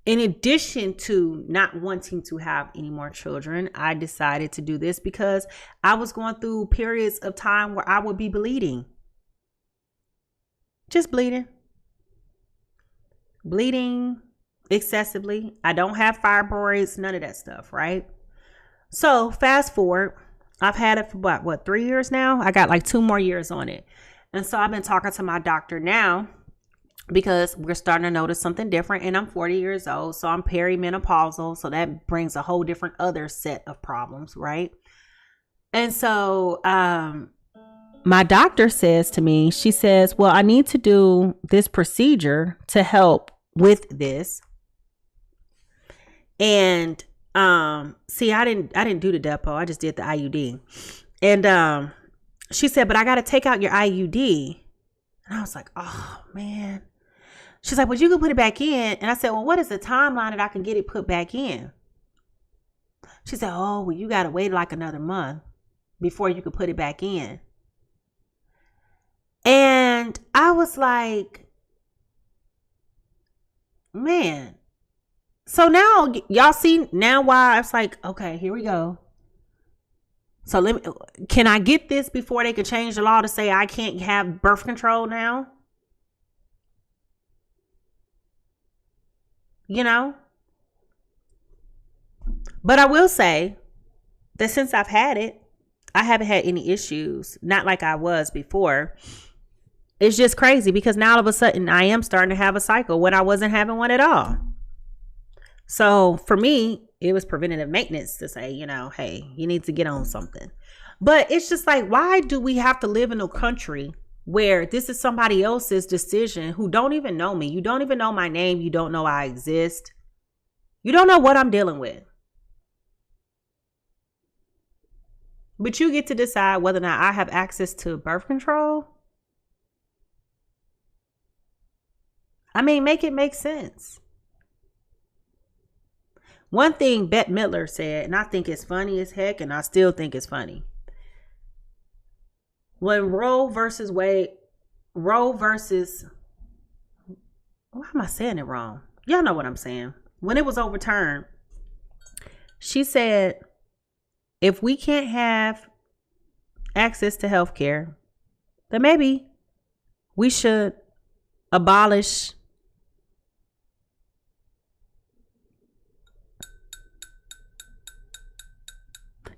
in addition to not wanting to have any more children, I decided to do this because I was going through periods of time where I would be bleeding. Just bleeding excessively. I don't have fibroids, none of that stuff, right? So fast forward, I've had it for what 3 years now? I got like 2 more years on it. And so I've been talking to my doctor now because we're starting to notice something different, and I'm 40 years old. So I'm perimenopausal. So that brings a whole different other set of problems, right? And so my doctor says to me, she says, well, I need to do this procedure to help with this. And see, I didn't do the depot. I just did the IUD. And she said, but I got to take out your IUD. And I was like, oh man. She's like, well, you can put it back in. And I said, well, what is the timeline that I can get it put back in? She said, oh, well, you got to wait like another month before you can put it back in. And I was like, man. So now y'all see now why it's like, okay, here we go. So can I get this before they can change the law to say I can't have birth control now? You know? But I will say that since I've had it, I haven't had any issues. Not like I was before. It's just crazy because now all of a sudden I am starting to have a cycle when I wasn't having one at all. So for me, it was preventative maintenance to say, you know, hey, you need to get on something. But it's just like, why do we have to live in a country where this is somebody else's decision who don't even know me? You don't even know my name. You don't know I exist. You don't know what I'm dealing with. But you get to decide whether or not I have access to birth control. I mean, make it make sense. One thing Bette Midler said, and I think it's funny as heck, and I still think it's funny. When Roe versus, why am I saying it wrong? Y'all know what I'm saying. When it was overturned, she said, if we can't have access to health care, then maybe we should abolish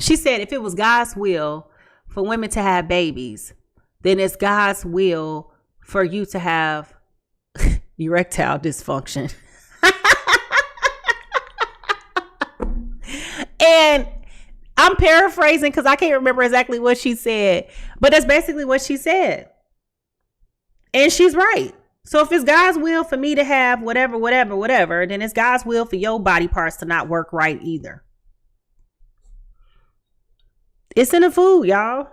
She said if it was God's will for women to have babies, then it's God's will for you to have erectile dysfunction. And I'm paraphrasing because I can't remember exactly what she said, but that's basically what she said. And she's right. So if it's God's will for me to have whatever, then it's God's will for your body parts to not work right either. It's in the food, y'all.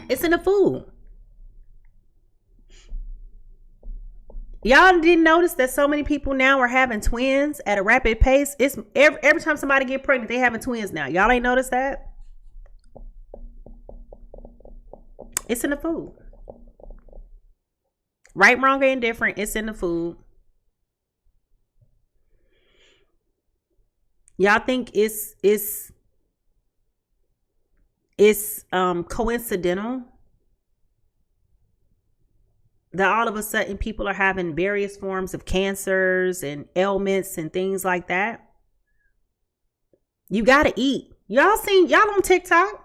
It's in the food. Y'all didn't notice that so many people now are having twins at a rapid pace? It's every time somebody get pregnant, they having twins now. Y'all ain't noticed that? It's in the food. Right, wrong, or indifferent, it's in the food. Y'all think it's coincidental that all of a sudden people are having various forms of cancers and ailments and things like that? You gotta eat. Y'all on TikTok?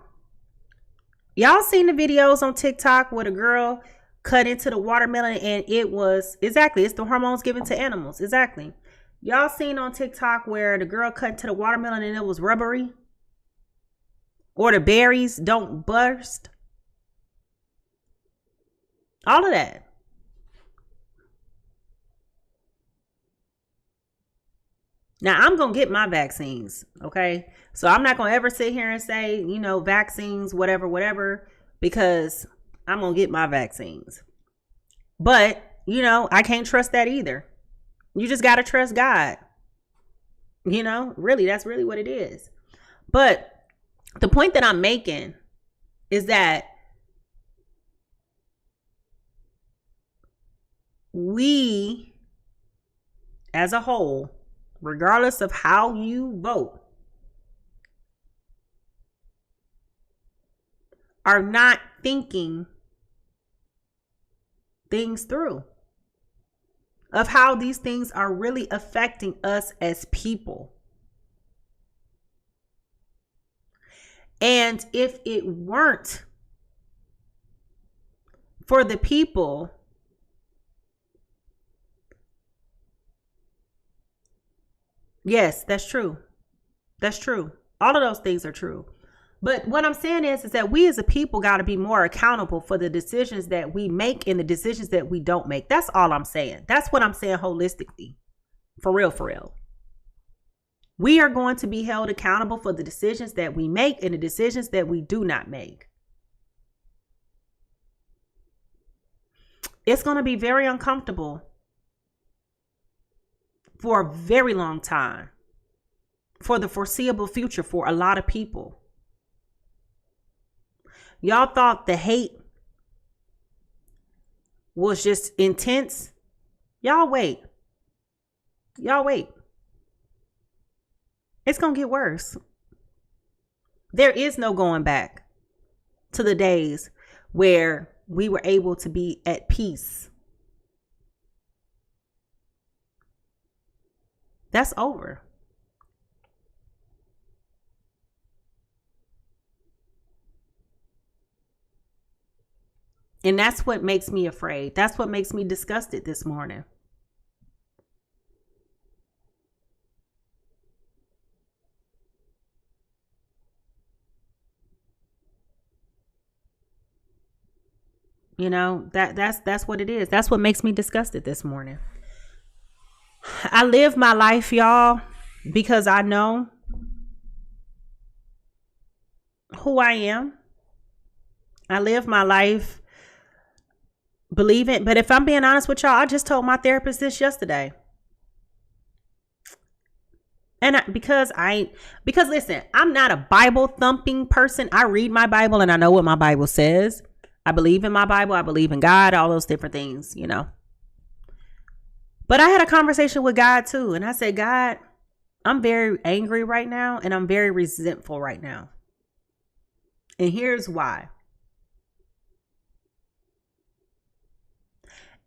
Y'all seen the videos on TikTok where the girl cut into the watermelon and it was exactly, it's the hormones given to animals. Exactly. Y'all seen on TikTok where the girl cut into the watermelon and it was rubbery? Or the berries don't burst? All of that. Now, I'm going to get my vaccines, okay? So I'm not going to ever sit here and say, you know, vaccines, whatever, because I'm going to get my vaccines. But, you know, I can't trust that either. You just got to trust God. You know, really, that's really what it is. But the point that I'm making is that we, as a whole, regardless of how you vote, are not thinking things through of how these things are really affecting us as people. And if it weren't for the people yes, that's true. That's true. All of those things are true. But what I'm saying is that we as a people got to be more accountable for the decisions that we make and the decisions that we don't make. That's all I'm saying. That's what I'm saying holistically. For real, for real. We are going to be held accountable for the decisions that we make and the decisions that we do not make. It's going to be very uncomfortable for a very long time, for the foreseeable future for a lot of people. Y'all thought the hate was just intense. Y'all wait. It's going to get worse. There is no going back to the days where we were able to be at peace. That's over. And that's what makes me afraid. That's what makes me disgusted this morning. You know, that's what it is. That's what makes me disgusted this morning. I live my life, y'all, because I know who I am. I live my life believing. But if I'm being honest with y'all, I just told my therapist this yesterday. And because listen, I'm not a Bible thumping person. I read my Bible and I know what my Bible says. I believe in my Bible. I believe in God, all those different things, you know. But I had a conversation with God too. And I said, God, I'm very angry right now. And I'm very resentful right now. And here's why.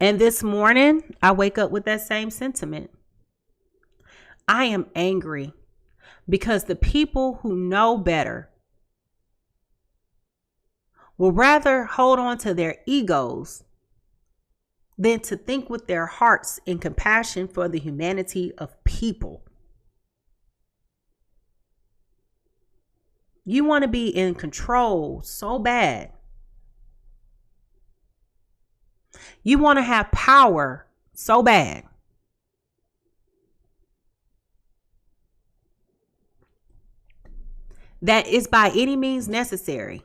And this morning, I wake up with that same sentiment. I am angry because the people who know better will rather hold on to their egos than to think with their hearts in compassion for the humanity of people. You want to be in control so bad. You want to have power so bad. That is by any means necessary.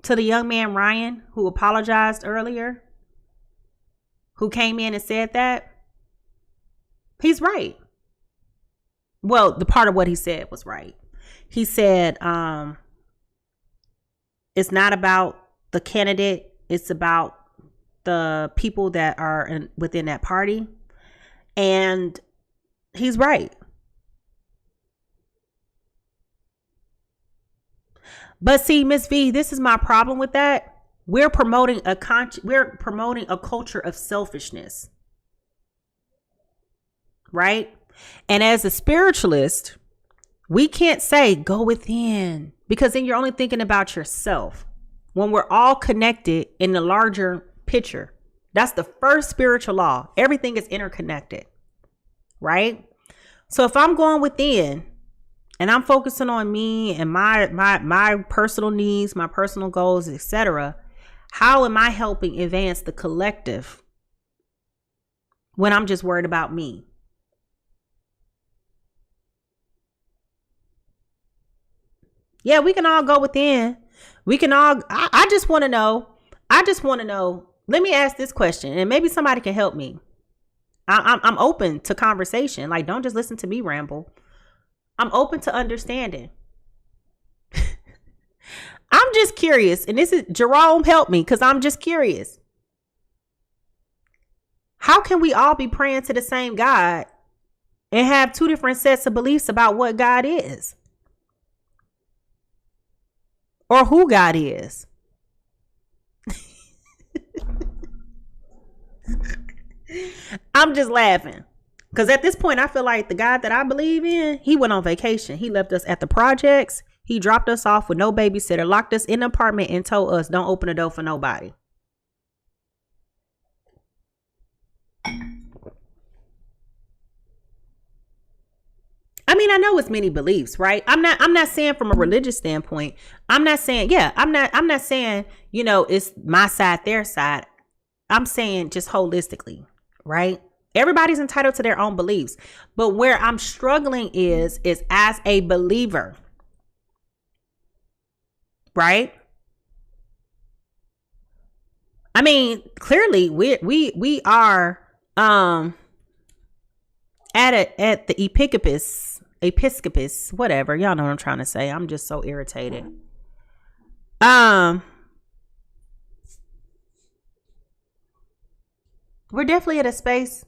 To the young man, Ryan, who apologized earlier, who came in and said that, he's right. Well, the part of what he said was right. He said, it's not about the candidate. It's about the people that are within that party. And he's right. But see, Miss V, this is my problem with that. We're promoting a culture of selfishness. Right? And as a spiritualist, we can't say go within, because then you're only thinking about yourself. when we're all connected in the larger picture. That's the first spiritual law. Everything is interconnected, right? So if I'm going within and I'm focusing on me and my personal needs, my personal goals, etc., how am I helping advance the collective when I'm just worried about me? Yeah, we can all go within. We can all, I just want to know. Let me ask this question and maybe somebody can help me. I'm open to conversation. Like, don't just listen to me ramble. I'm open to understanding. I'm just curious. And this is Jerome, help me, because I'm just curious. How can we all be praying to the same God and have two different sets of beliefs about what God is? Or who God is? I'm just laughing. Because at this point, I feel like the God that I believe in, he went on vacation. He left us at the projects. He dropped us off with no babysitter, locked us in an apartment and told us, don't open the door for nobody. I mean, I know it's many beliefs, right? I'm not saying from a religious standpoint. I'm not saying, it's my side, their side. I'm saying just holistically, right? Everybody's entitled to their own beliefs. But where I'm struggling is as a believer, right? I mean, clearly we are at the episcopus, whatever. Y'all know what I'm trying to say. I'm just so irritated. We're definitely at a space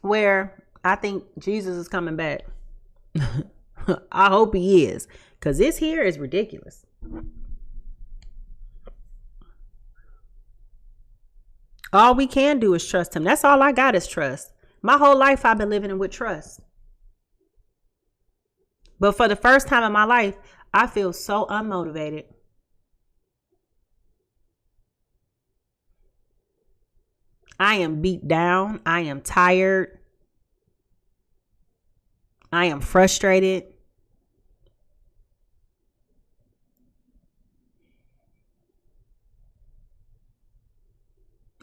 where I think Jesus is coming back. I hope he is, because this here is ridiculous. All we can do is trust him. That's all I got is trust. My whole life I've been living with trust. But for the first time in my life, I feel so unmotivated. I am beat down. I am tired. I am frustrated.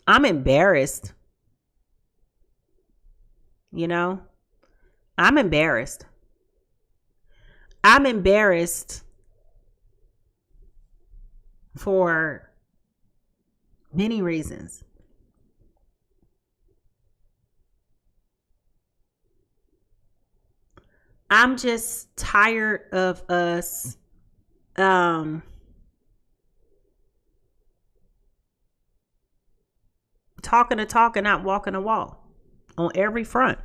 I'm embarrassed. I'm embarrassed. I'm embarrassed for many reasons. I'm just tired of us talking the talk and not walking the walk on every front.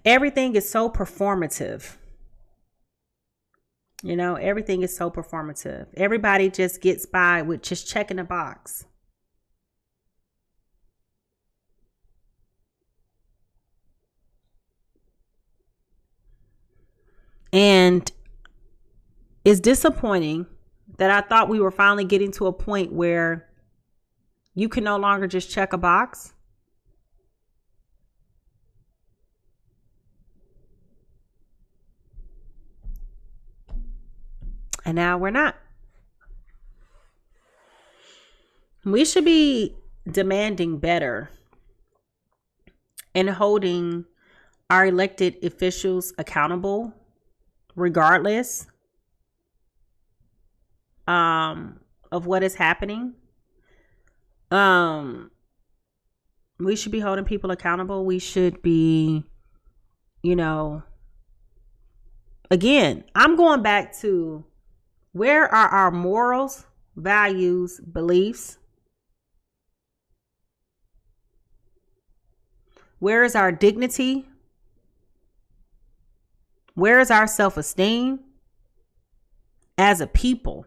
Everything is so performative. Everything is so performative. Everybody just gets by with just checking a box. And it's disappointing that I thought we were finally getting to a point where you can no longer just check a box. And now we're not. We should be demanding better and holding our elected officials accountable regardless of what is happening. We should be holding people accountable. We should be, again, I'm going back to, where are our morals, values, beliefs? Where is our dignity? Where is our self-esteem as a people?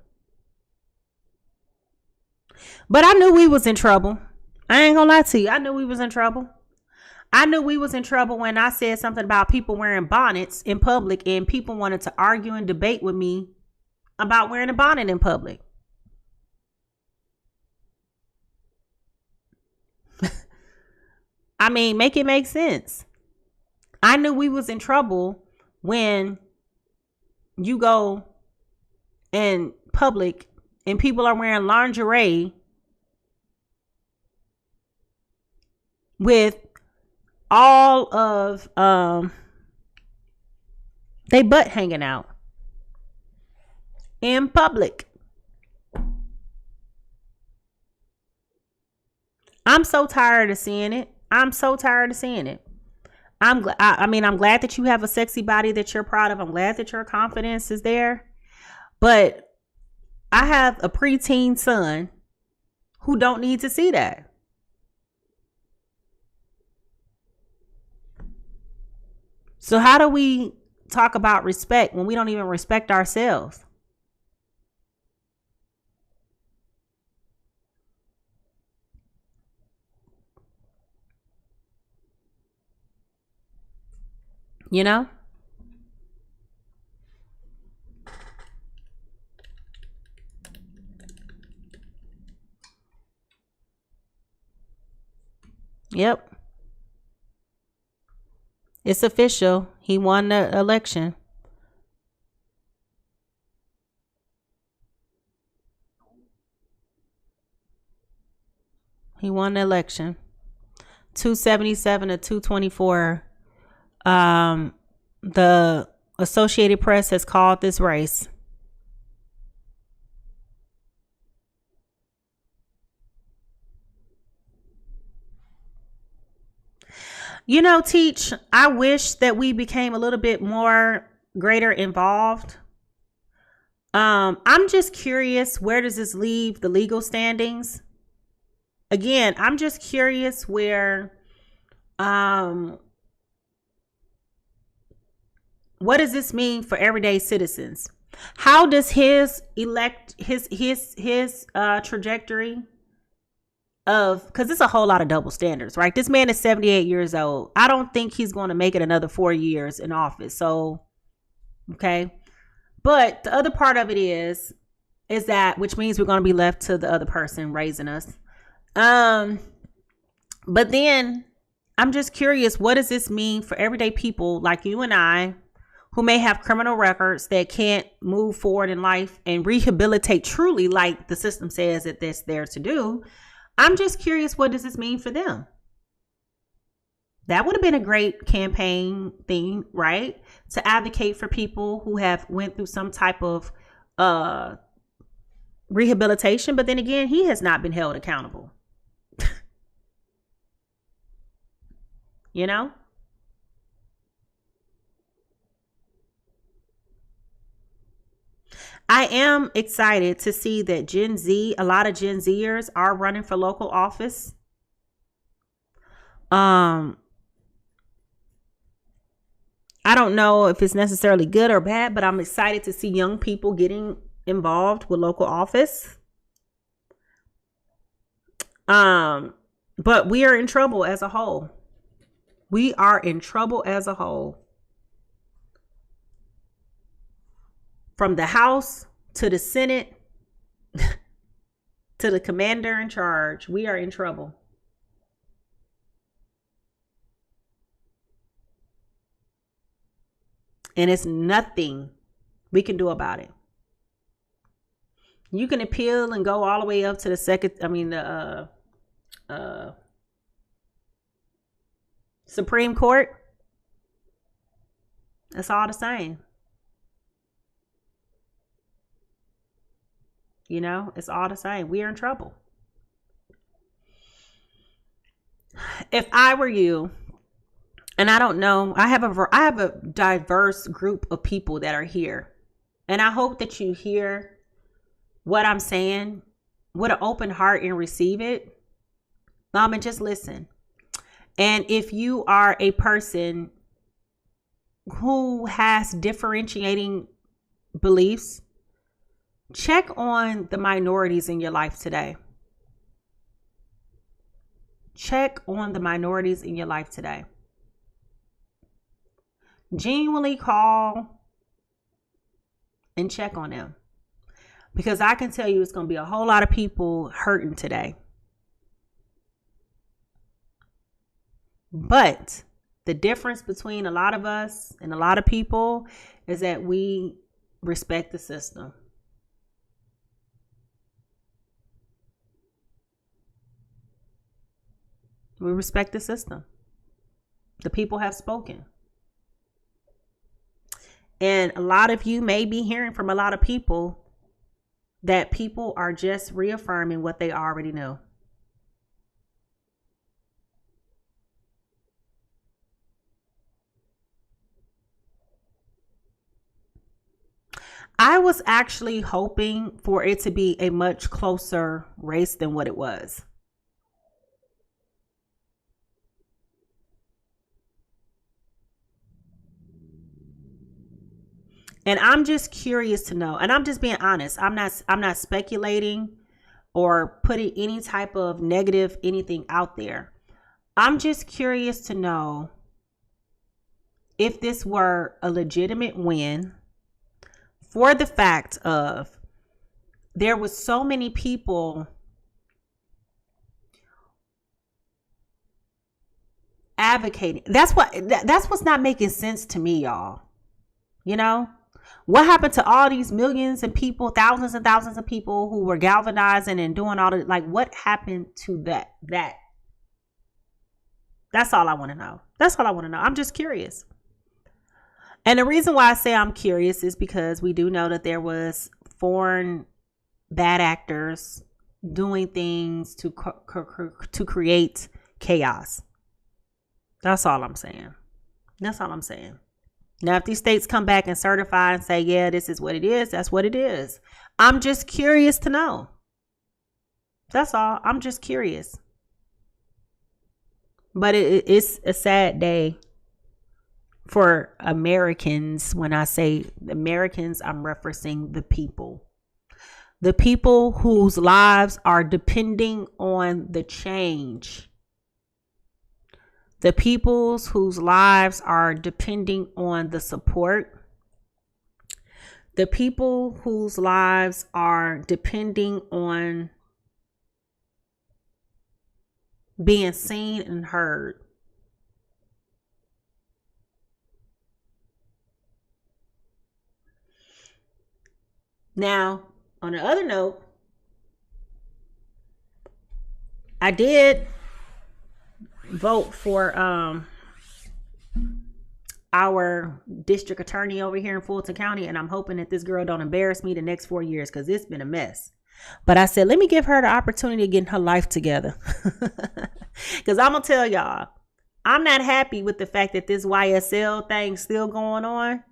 But I knew we was in trouble. I ain't gonna lie to you. I knew we was in trouble. I knew we was in trouble when I said something about people wearing bonnets in public and people wanted to argue and debate with me about wearing a bonnet in public. I mean, make it make sense. I knew we was in trouble when you go in public and people are wearing lingerie with all of they butt hanging out in public. I'm so tired of seeing it. I'm glad that you have a sexy body that you're proud of. I'm glad that your confidence is there. But I have a preteen son who don't need to see that. So how do we talk about respect when we don't even respect ourselves? You know? Yep. It's official. He won the election. He won the election. 277 to 224. The Associated Press has called this race. You know, Teach, I wish that we became a little bit more greater involved. I'm just curious, where does this leave the legal standings? Again, I'm just curious where what does this mean for everyday citizens? How does his trajectory of, because it's a whole lot of double standards, right? This man is 78 years old. I don't think he's going to make it another 4 years in office. So, okay. But the other part of it is that, which means we're going to be left to the other person raising us. But then I'm just curious, what does this mean for everyday people like you and I, who may have criminal records that can't move forward in life and rehabilitate truly like the system says that that's there to do? I'm just curious, what does this mean for them? That would have been a great campaign thing, right? To advocate for people who have went through some type of rehabilitation. But then again, he has not been held accountable. You know? I am excited to see that Gen Z, a lot of Gen Zers are running for local office. I don't know if it's necessarily good or bad, but I'm excited to see young people getting involved with local office. But we are in trouble as a whole. We are in trouble as a whole. From the House to the Senate to the commander in charge, we are in trouble. And it's nothing we can do about it. You can appeal and go all the way up to the Supreme Court. It's all the same. You know, it's all the same. We are in trouble. If I were you, and I don't know, I have a diverse group of people that are here. And I hope that you hear what I'm saying with an open heart and receive it. And just listen. And if you are a person who has differentiating beliefs, check on the minorities in your life today. check on the minorities in your life today. Genuinely call and check on them. Because I can tell you it's going to be a whole lot of people hurting today. But the difference between a lot of us and a lot of people is that we respect the system. We respect the system. The people have spoken. And a lot of you may be hearing from a lot of people that people are just reaffirming what they already know. I was actually hoping for it to be a much closer race than what it was. And I'm just curious to know, and I'm just being honest. I'm not speculating or putting any type of negative anything out there. I'm just curious to know if this were a legitimate win, for the fact of there was so many people advocating. That's what's not making sense to me, y'all. You know, what happened to all these millions of people, thousands and thousands of people who were galvanizing and doing all the, like, what happened to that? That's all I want to know. That's all I want to know. I'm just curious. And the reason why I say I'm curious is because we do know that there was foreign bad actors doing things to create chaos. That's all I'm saying. That's all I'm saying. Now, if these states come back and certify and say, yeah, this is what it is, that's what it is. I'm just curious to know. That's all. I'm just curious. But it's a sad day for Americans. When I say Americans, I'm referencing the people. The people whose lives are depending on the change. The peoples whose lives are depending on the support. The people whose lives are depending on being seen and heard. Now, on the other note, I did vote for our district attorney over here in Fulton County, and I'm hoping that this girl don't embarrass me the next 4 years, because it's been a mess. But I said, let me give her the opportunity of getting her life together. Because I'm going to tell y'all, I'm not happy with the fact that this YSL thing's still going on.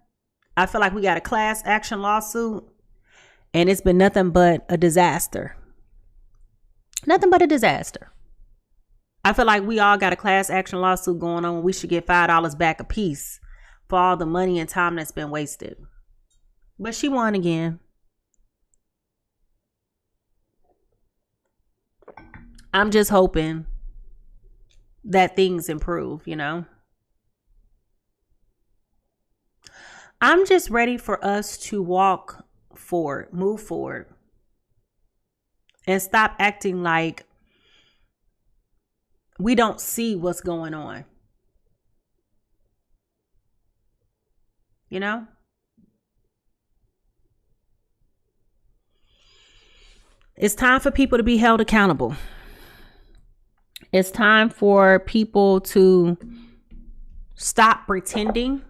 I feel like we got a class action lawsuit, and it's been nothing but a disaster. Nothing but a disaster. I feel like we all got a class action lawsuit going on. We should get $5 back a piece for all the money and time that's been wasted. But she won again. I'm just hoping that things improve, you know. I'm just ready for us to walk forward, move forward, and stop acting like we don't see what's going on. You know? It's time for people to be held accountable. It's time for people to stop pretending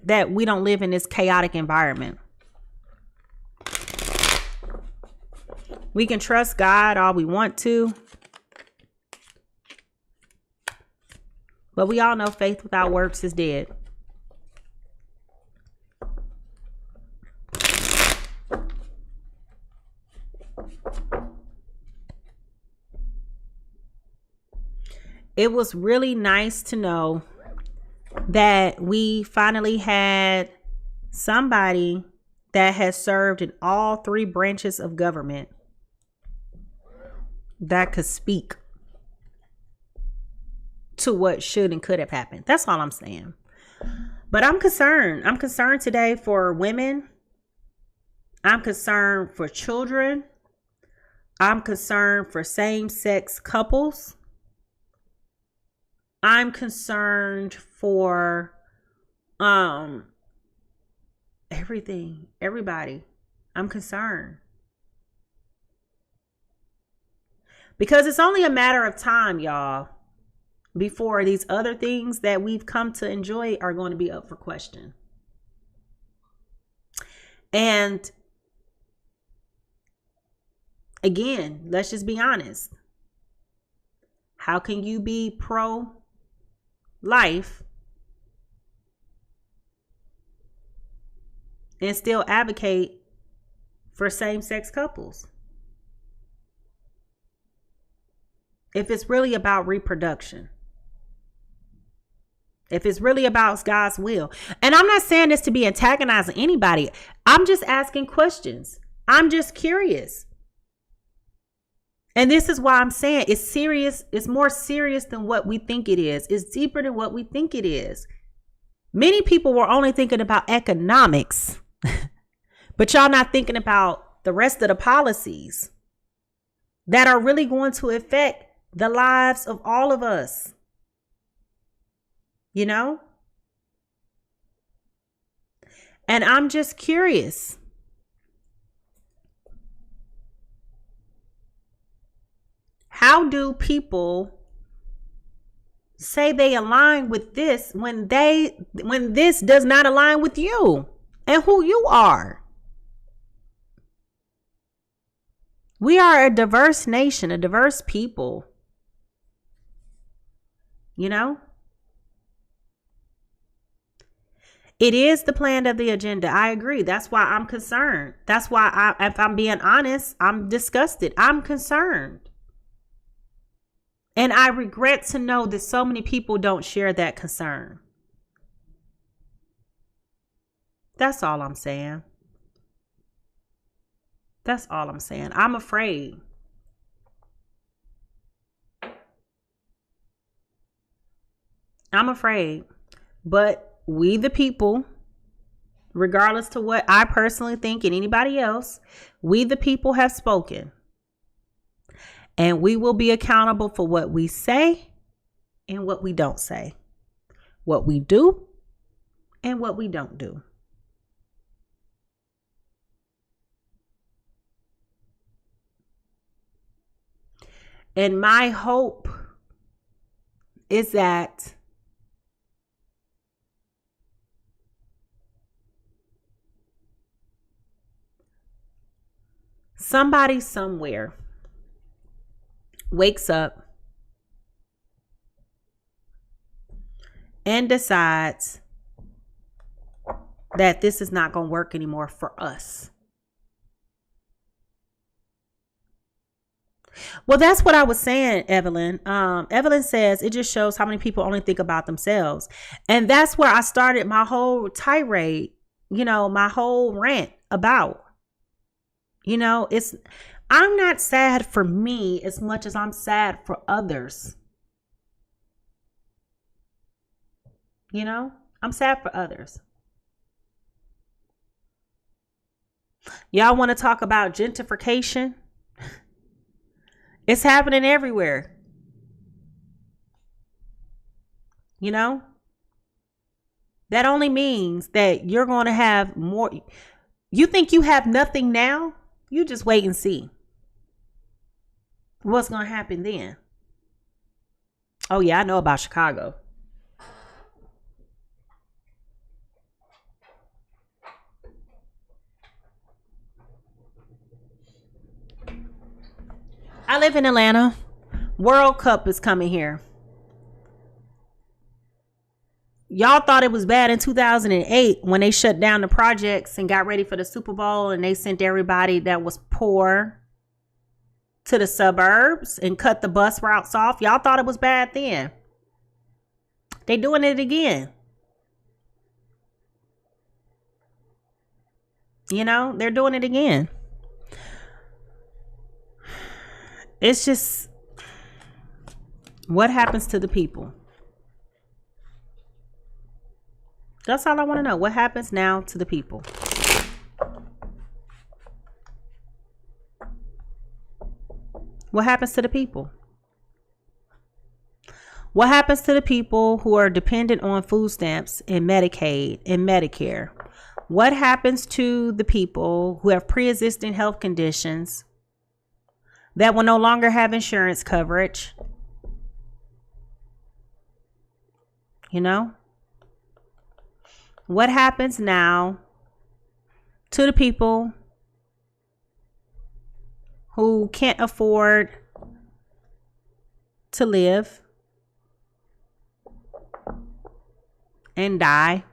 that we don't live in this chaotic environment. We can trust God all we want to, but we all know faith without works is dead. It was really nice to know that we finally had somebody that has served in all 3 branches of government that could speak to what should and could have happened. That's all I'm saying. But I'm concerned. I'm concerned today for women. I'm concerned for children. I'm concerned for same-sex couples. I'm concerned for everything, everybody. I'm concerned. Because it's only a matter of time, y'all, before these other things that we've come to enjoy are going to be up for question. And again, let's just be honest. How can you be pro-life and still advocate for same-sex couples? If it's really about reproduction. If it's really about God's will. And I'm not saying this to be antagonizing anybody. I'm just asking questions. I'm just curious. And this is why I'm saying it's serious. It's more serious than what we think it is. It's deeper than what we think it is. Many people were only thinking about economics, but y'all not thinking about the rest of the policies that are really going to affect the lives of all of us. You know? And I'm just curious. How do people say they align with this when this does not align with you and who you are? We are a diverse nation, a diverse people. You know? It is the plan of the agenda. I agree. That's why I'm concerned. That's why if I'm being honest, I'm disgusted. I'm concerned. And I regret to know that so many people don't share that concern. That's all I'm saying. That's all I'm saying. I'm afraid. I'm afraid. But we the people, regardless to what I personally think and anybody else, we the people have spoken. And we will be accountable for what we say and what we don't say. What we do and what we don't do. And my hope is that somebody somewhere wakes up and decides that this is not going to work anymore for us. Well, that's what I was saying, Evelyn. Evelyn says it just shows how many people only think about themselves. And that's where I started my whole tirade, my whole rant about. I'm not sad for me as much as I'm sad for others. I'm sad for others. Y'all want to talk about gentrification? It's happening everywhere. That only means that you're going to have more. You think you have nothing now? You just wait and see what's going to happen then. Oh, yeah, I know about Chicago. I live in Atlanta. World Cup is coming here. Y'all thought it was bad in 2008 when they shut down the projects and got ready for the Super Bowl and they sent everybody that was poor to the suburbs and cut the bus routes off. Y'all thought it was bad then. They doing it again. They're doing it again. It's just what happens to the people. That's all I want to know. What happens now to the people? What happens to the people? What happens to the people who are dependent on food stamps and Medicaid and Medicare? What happens to the people who have pre-existing health conditions that will no longer have insurance coverage? You know? What happens now to the people who can't afford to live and die?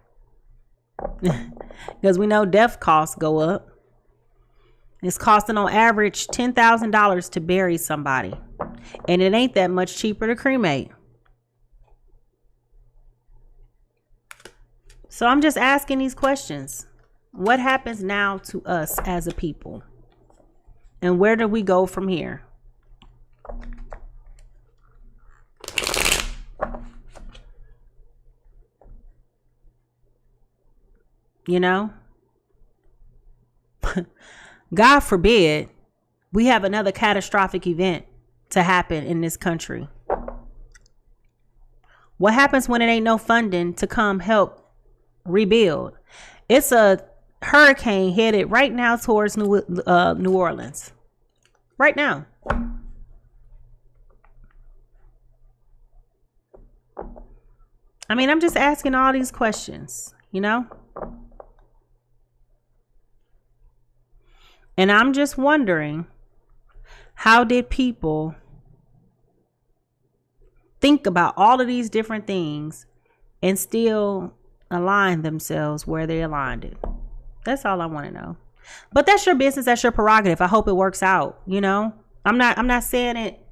Because we know death costs go up. It's costing on average $10,000 to bury somebody. And it ain't that much cheaper to cremate. So I'm just asking these questions. What happens now to us as a people? And where do we go from here? You know? God forbid we have another catastrophic event to happen in this country. What happens when it ain't no funding to come help rebuild? It's a hurricane headed right now towards New Orleans. Right now. I mean, I'm just asking all these questions, you know? And I'm just wondering, how did people think about all of these different things and still align themselves where they aligned it? That's all I want to know. But that's your business. That's your prerogative. I hope it works out. You know, I'm not saying it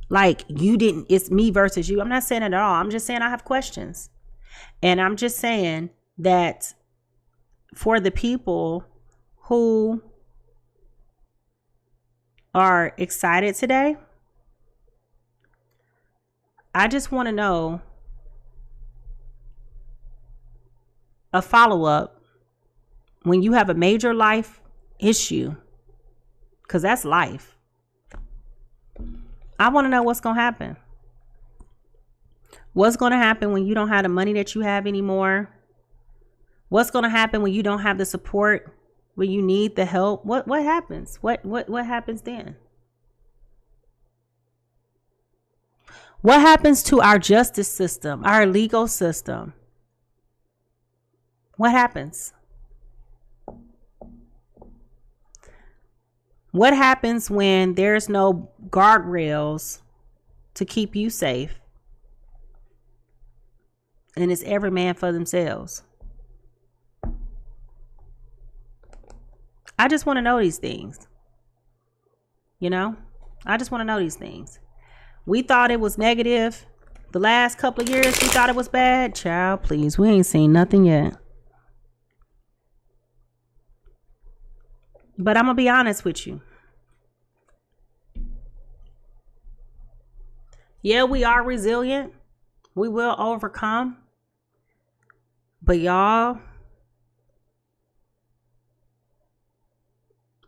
like you didn't. It's me versus you. I'm not saying it at all. I'm just saying I have questions. And I'm just saying that for the people who are excited today, I just want to know a follow-up when you have a major life issue, because that's life. I want to know what's going to happen. What's going to happen when you don't have the money that you have anymore? What's going to happen when you don't have the support, when you need the help? What happens? What happens then? What happens to our justice system, our legal system? What happens? What happens when there's no guardrails to keep you safe? And it's every man for themselves. I just want to know these things. You know, I just want to know these things. We thought it was negative. The last couple of years, we thought it was bad. Child, please, we ain't seen nothing yet. But I'm going to be honest with you. Yeah, we are resilient. We will overcome. But y'all,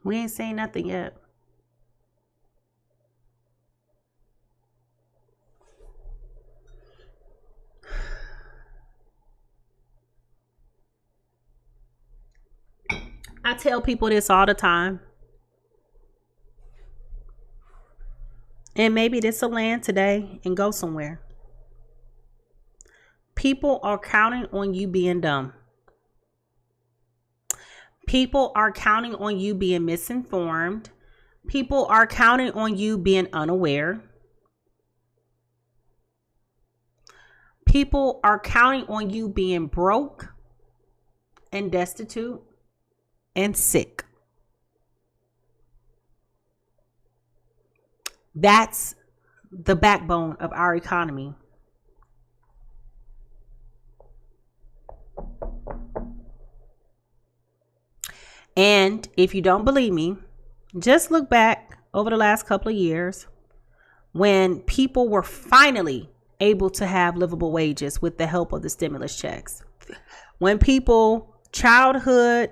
we ain't saying nothing yet. I tell people this all the time. And maybe this will land today and go somewhere. People are counting on you being dumb. People are counting on you being misinformed. People are counting on you being unaware. People are counting on you being broke and destitute and sick. That's the backbone of our economy. And if you don't believe me, just look back over the last couple of years when people were finally able to have livable wages with the help of the stimulus checks. when people childhood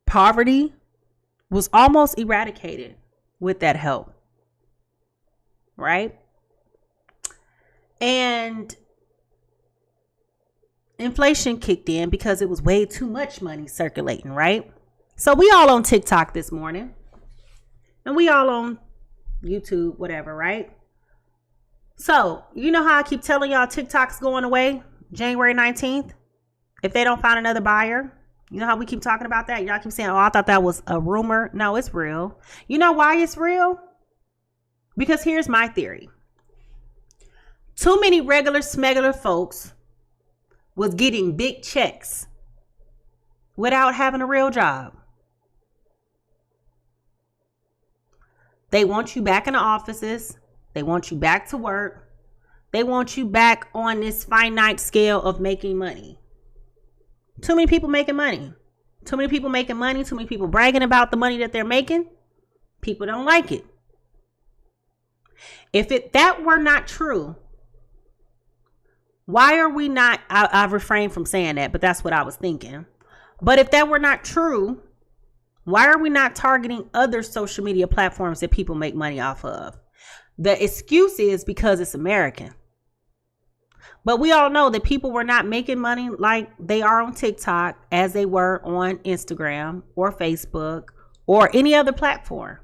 poverty was almost eradicated with that help, right? And inflation kicked in because it was way too much money circulating, right? So we all on TikTok this morning, and we all on YouTube, whatever, right? So you know how I keep telling y'all TikTok's going away January 19th if they don't find another buyer? You know how we keep talking about that? Y'all keep saying, oh, I thought that was a rumor. No, it's real. You know why it's real? Because here's my theory. Too many regular smegular folks was getting big checks without having a real job. They want you back in the offices. They want you back to work. They want you back on this finite scale of making money. Too many people making money. Too many people making money. Too many people bragging about the money that they're making. People don't like it. If that were not true, why are we not, I've refrained from saying that, but that's what I was thinking. But if that were not true, why are we not targeting other social media platforms that people make money off of? The excuse is because it's American. But we all know that people were not making money like they are on TikTok as they were on Instagram or Facebook or any other platform.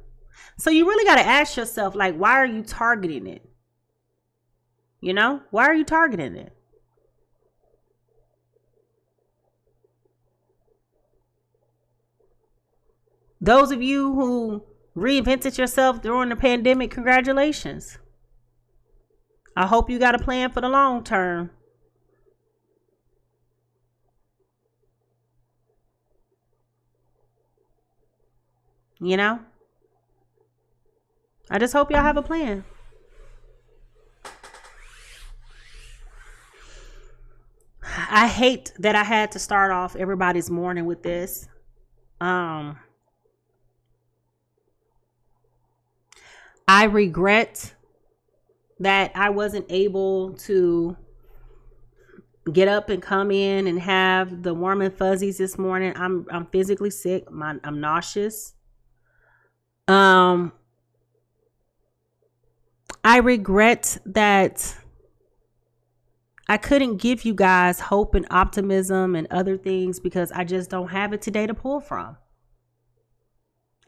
So you really got to ask yourself, like, why are you targeting it? You know, why are you targeting it? Those of you who reinvented yourself during the pandemic, congratulations. I hope you got a plan for the long term. You know? I just hope y'all have a plan. I hate that I had to start off everybody's morning with this. I regret that I wasn't able to get up and come in and have the warm and fuzzies this morning. I'm physically sick. I'm nauseous. I regret that I couldn't give you guys hope and optimism and other things because I just don't have it today to pull from.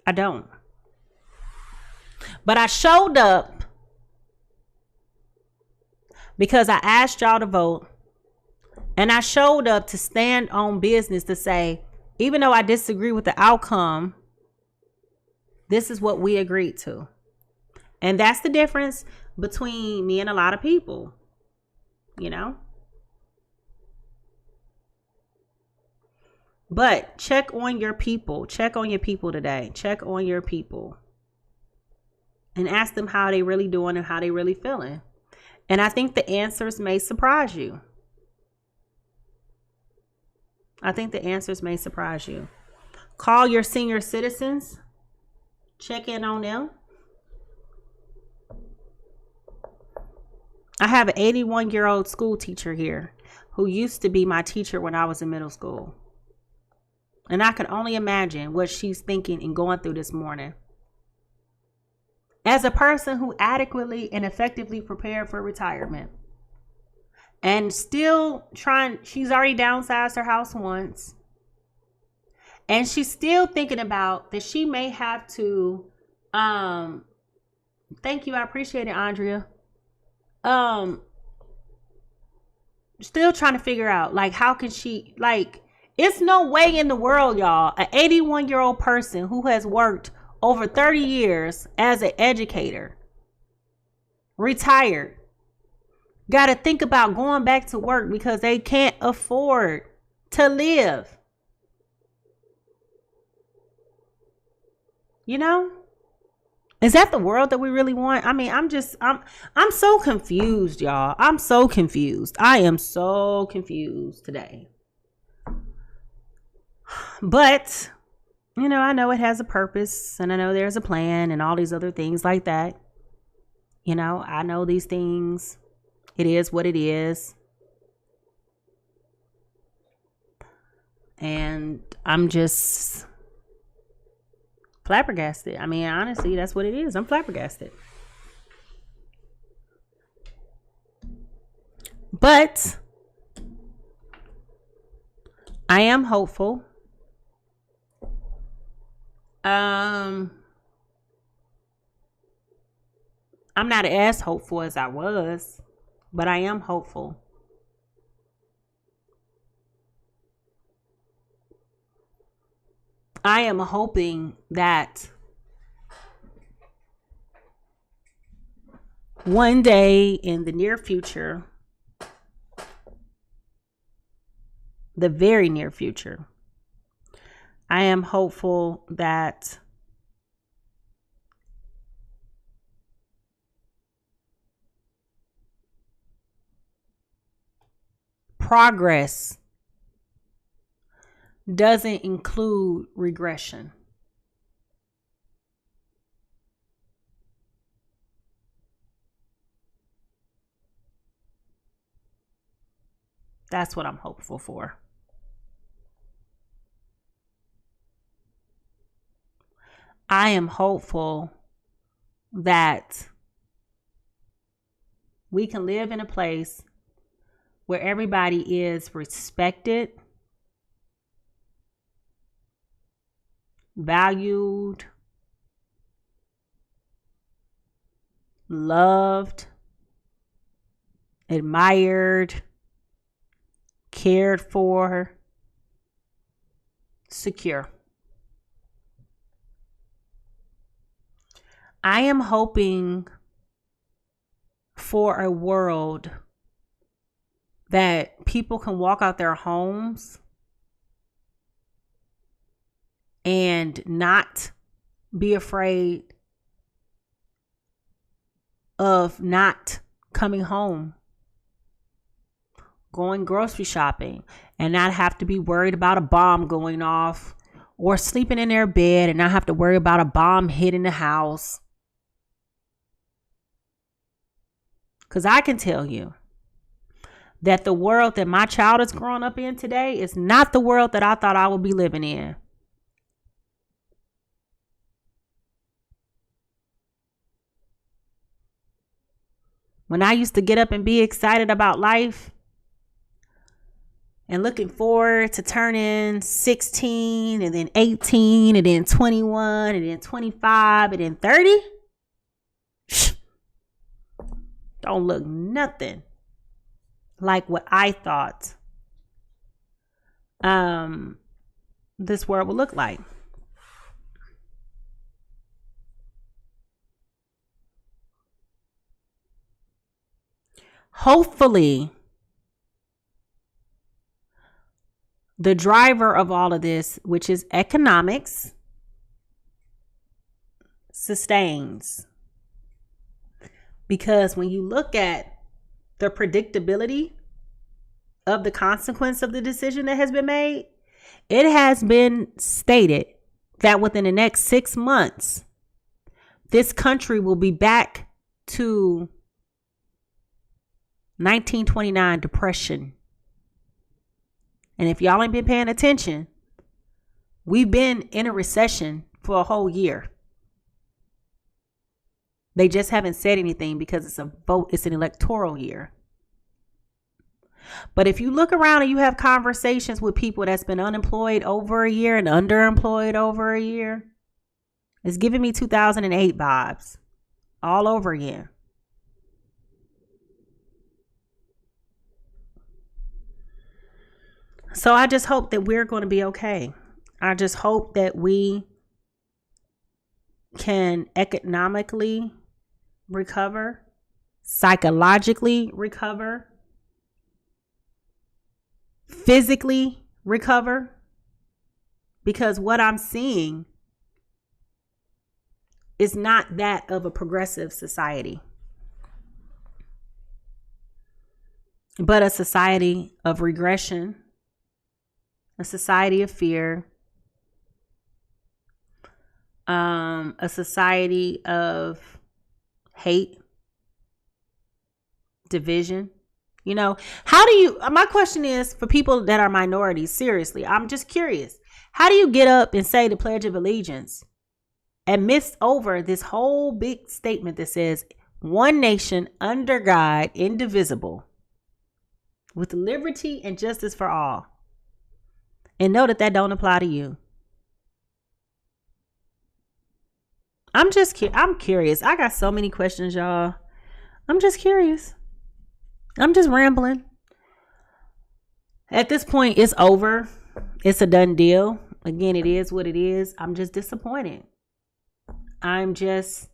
I don't. But I showed up because I asked y'all to vote, and I showed up to stand on business to say, even though I disagree with the outcome, this is what we agreed to. And that's the difference between me and a lot of people, you know? But check on your people. Check on your people today. Check on your people. And ask them how they really doing and how they really feeling. And I think the answers may surprise you. I think the answers may surprise you. Call your senior citizens. Check in on them. I have an 81-year-old school teacher here who used to be my teacher when I was in middle school. And I can only imagine what she's thinking and going through this morning. As a person who adequately and effectively prepared for retirement and still she's already downsized her house once. And she's still thinking about that she may have to, thank you. I appreciate it, Andrea. Still trying to figure out, like, how can she, like, it's no way in the world, y'all, an 81-year-old person who has worked over 30 years as an educator, retired, got to think about going back to work because they can't afford to live. You know? Is that the world that we really want? I mean, I'm so confused, y'all. I'm so confused. I am so confused today. But, you know, I know it has a purpose and I know there's a plan and all these other things like that. You know, I know these things. It is what it is. And I'm just flabbergasted. I mean, honestly, that's what it is. I'm flabbergasted. But I am hopeful. I'm not as hopeful as I was, but I am hopeful. I am hoping that one day in the near future, the very near future, I am hopeful that progress doesn't include regression. That's what I'm hopeful for. I am hopeful that we can live in a place where everybody is respected, valued, loved, admired, cared for, secure. I am hoping for a world that people can walk out their homes and not be afraid of not coming home, going grocery shopping, and not have to be worried about a bomb going off, or sleeping in their bed and not have to worry about a bomb hitting the house. Because I can tell you that the world that my child is growing up in today is not the world that I thought I would be living in. When I used to get up and be excited about life and looking forward to turning 16 and then 18 and then 21 and then 25 and then 30, don't look nothing like what I thought this world would look like. Hopefully, the driver of all of this, which is economics, sustains. Because when you look at the predictability of the consequence of the decision that has been made, it has been stated that within the next 6 months, this country will be back to 1929 depression. And if y'all ain't been paying attention, we've been in a recession for a whole year. They just haven't said anything because it's an electoral year. But if you look around and you have conversations with people that's been unemployed over a year and underemployed over a year, it's giving me 2008 vibes all over again. So I just hope that we're going to be okay. I just hope that we can economically recover, psychologically recover, physically recover, because what I'm seeing is not that of a progressive society, but a society of regression, a society of fear, a society of hate, division, You know, how do you, my question is for people that are minorities, seriously, I'm just curious. How do you get up and say the Pledge of Allegiance and miss over this whole big statement that says one nation under God, indivisible, with liberty and justice for all, and know that that don't apply to you? I'm curious. I got so many questions, y'all. I'm just curious. I'm just rambling. At this point, it's over. It's a done deal. Again, it is what it is. I'm just disappointed. I'm just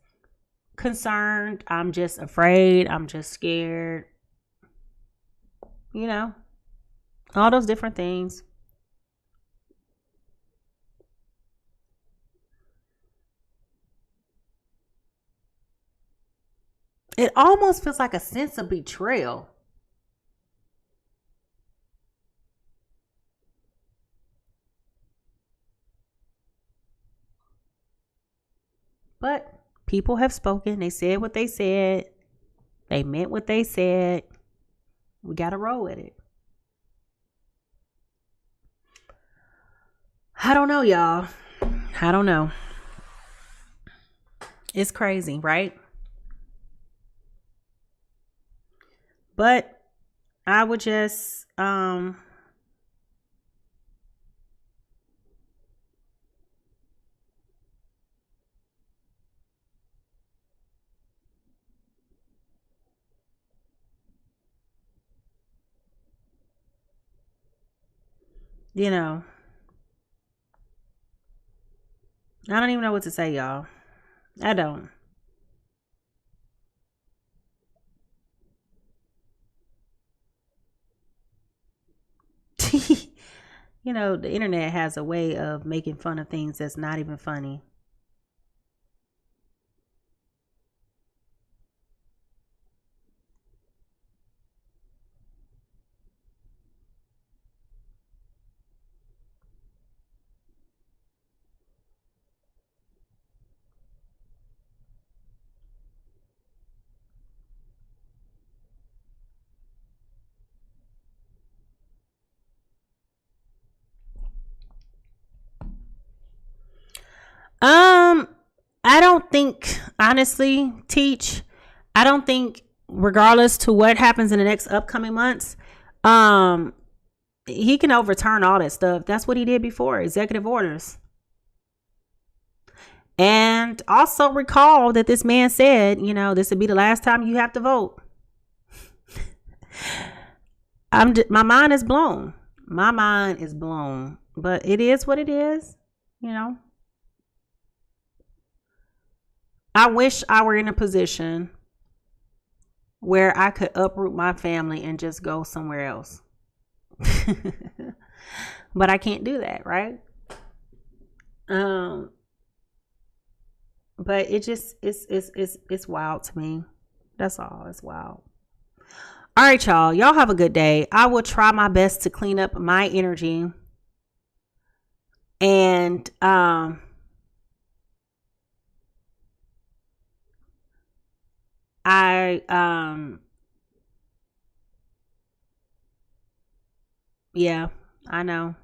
concerned. I'm just afraid. I'm just scared. You know, all those different things. It almost feels like a sense of betrayal. But people have spoken. They said what they said. They meant what they said. We got to roll with it. I don't know, y'all. I don't know. It's crazy, right? But I would just you know, I don't even know what to say, y'all. I don't. You know, the internet has a way of making fun of things that's not even funny. I don't think, honestly, I don't think, regardless to what happens in the next upcoming months, he can overturn all that stuff. That's what he did before, executive orders. And also recall that this man said, you know, this would be the last time you have to vote. My mind is blown. My mind is blown. But it is what it is, you know. I wish I were in a position where I could uproot my family and just go somewhere else. But I can't do that, right? But it just it's wild to me. That's all. It's wild. All right, y'all. Y'all have a good day. I will try my best to clean up my energy. And yeah, I know.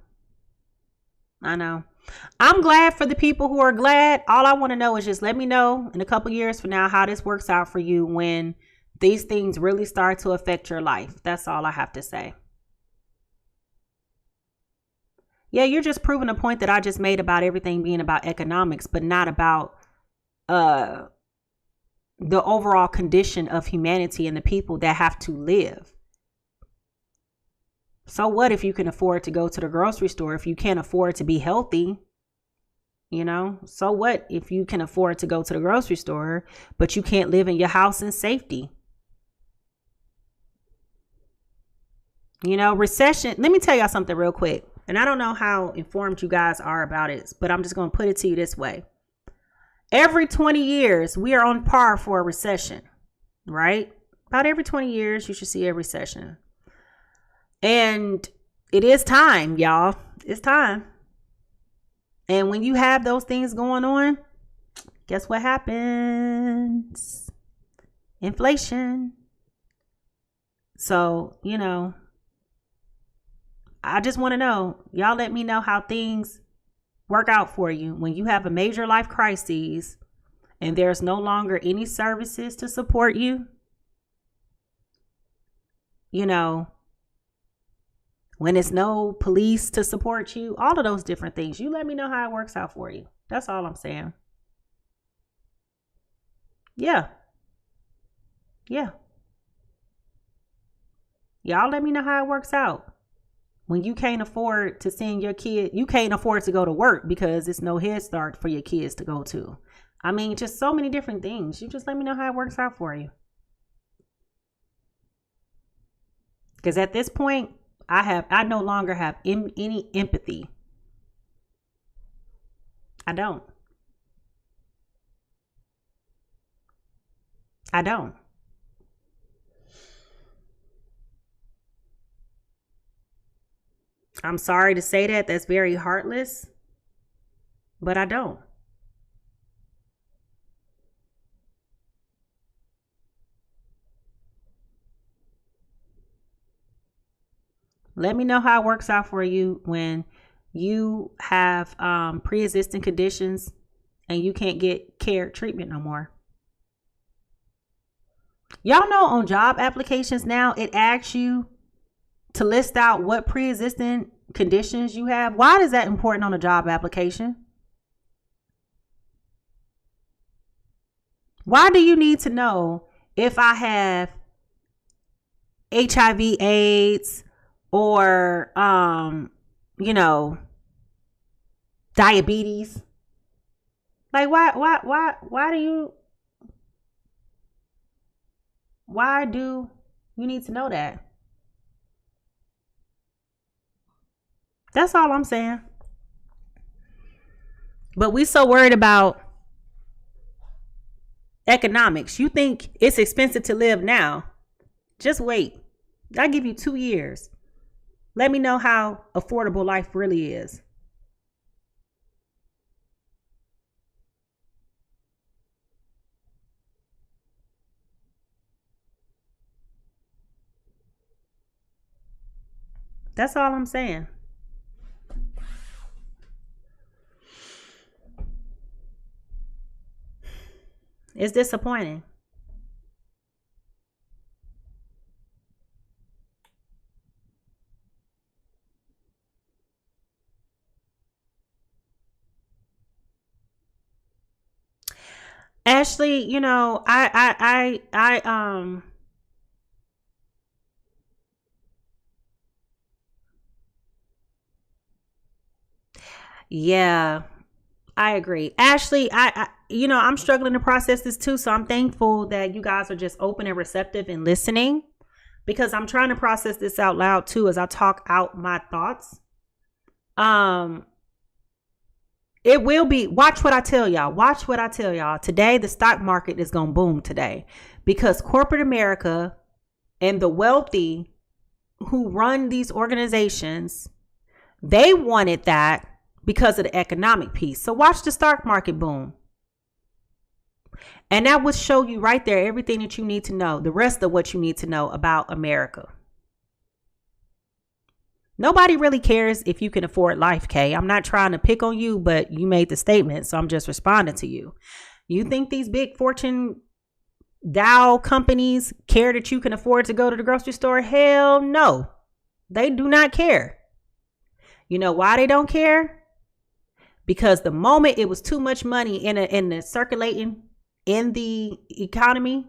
I'm glad for the people who are glad. All I want to know is just let me know in a couple years from now how this works out for you when these things really start to affect your life. That's all I have to say. Yeah, you're just proving a point that I just made about everything being about economics, but not about the overall condition of humanity and the people that have to live. So what if you can afford to go to the grocery store if you can't afford to be healthy? You know, so what if you can afford to go to the grocery store, but you can't live in your house in safety? You know, recession. Let me tell y'all something real quick. And I don't know how informed you guys are about it, but I'm just going to put it to you this way. Every 20 years, we are on par for a recession, right? About every 20 years, you should see a recession. And it is time, y'all. It's time. And when you have those things going on, guess what happens? Inflation. So, I just want to know, y'all let me know how things work out for you when you have a major life crisis and there's no longer any services to support you. When it's no police to support you, all of those different things. You let me know how it works out for you. That's all I'm saying. Yeah. Y'all let me know how it works out. When you can't afford to send your kid, you can't afford to go to work because it's no Head Start for your kids to go to. I mean, just so many different things. You just let me know how it works out for you. Because at this point, I no longer have any empathy. I don't. I'm sorry to say that. That's very heartless. But I don't. Let me know how it works out for you when you have pre-existing conditions and you can't get treatment no more. Y'all know on job applications now, it asks you to list out what pre-existing conditions you have. Why is that important on a job application? Why do you need to know if I have HIV, AIDS, or diabetes? Like why do you need to know that? That's all I'm saying. But we so worried about economics. You think it's expensive to live now? Just wait. I'll give you 2 years. Let me know how affordable life really is. That's all I'm saying. It's disappointing. Ashley, yeah, I agree. Ashley, I'm struggling to process this too. So I'm thankful that you guys are just open and receptive and listening, because I'm trying to process this out loud too as I talk out my thoughts. It will be, watch what I tell y'all. Today, the stock market is going to boom today because corporate America and the wealthy who run these organizations, they wanted that because of the economic piece. So watch the stock market boom. And that would show you right there everything that you need to know, the rest of what you need to know about America. Nobody really cares if you can afford life, Kay. I'm not trying to pick on you, but you made the statement, so I'm just responding to you. You think these big Fortune Dow companies care that you can afford to go to the grocery store? Hell no. They do not care. You know why they don't care? Because the moment it was too much money in the circulating in the economy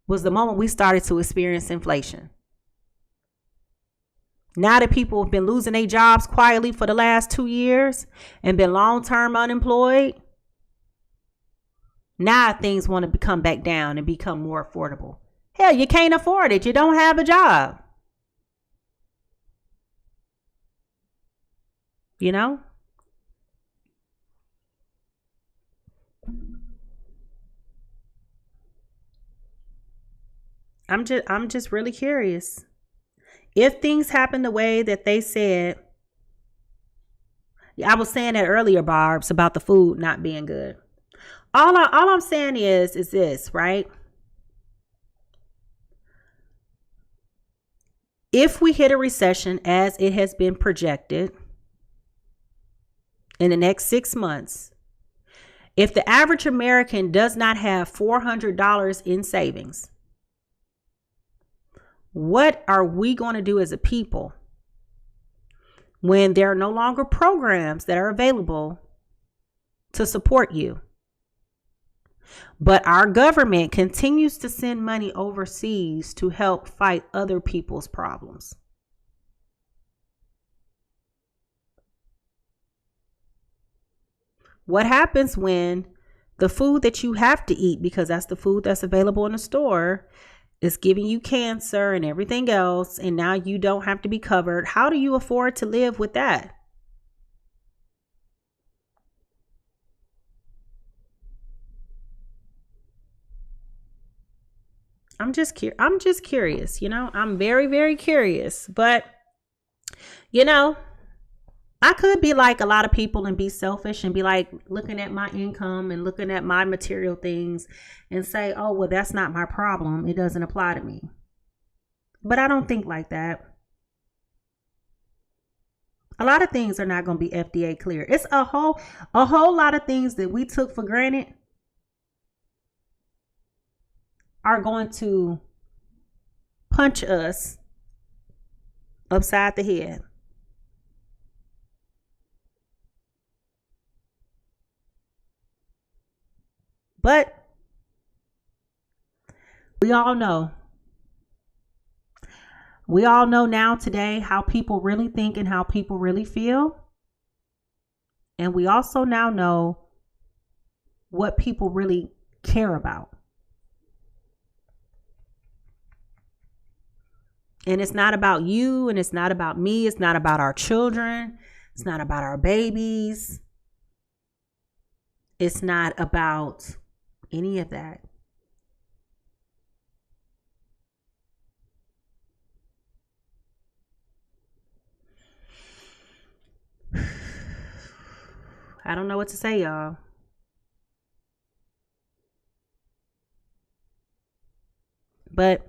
was the moment we started to experience inflation. Now that people have been losing their jobs quietly for the last 2 years and been long-term unemployed, now things want to come back down and become more affordable. Hell, you can't afford it. You don't have a job. I'm just really curious. If things happen the way that they said, I was saying that earlier, Barbs, about the food not being good. All I'm saying is this, right? if we hit a recession as it has been projected in the next 6 months, if the average American does not have $400 in savings, what are we going to do as a people when there are no longer programs that are available to support you? But our government continues to send money overseas to help fight other people's problems. What happens when the food that you have to eat, because that's the food that's available in the store, is giving you cancer and everything else, and now you don't have to be covered? How do you afford to live with that? I'm just curious, I'm very, very curious. But, I could be like a lot of people and be selfish and be like looking at my income and looking at my material things and say, oh, well, that's not my problem. It doesn't apply to me. But I don't think like that. A lot of things are not going to be FDA clear. It's a whole lot of things that we took for granted are going to punch us upside the head. But we all know now today how people really think and how people really feel. And we also now know what people really care about. And it's not about you, and it's not about me. It's not about our children. It's not about our babies. It's not about any of that. I don't know what to say, y'all. But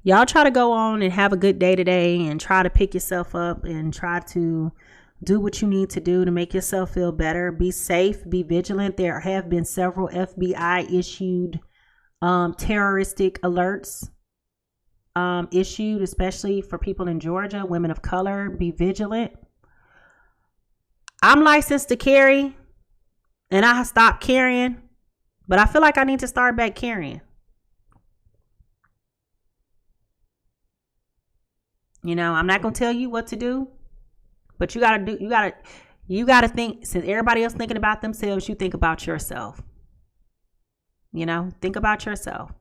y'all try to go on and have a good day today and try to pick yourself up and try to do what you need to do to make yourself feel better. Be safe, be vigilant. There have been several FBI issued terroristic alerts issued, especially for people in Georgia, women of color. Be vigilant. I'm licensed to carry and I stopped carrying, but I feel like I need to start back carrying. I'm not going to tell you what to do, but you got to think, since everybody else thinking about themselves, you think about yourself. Think about yourself.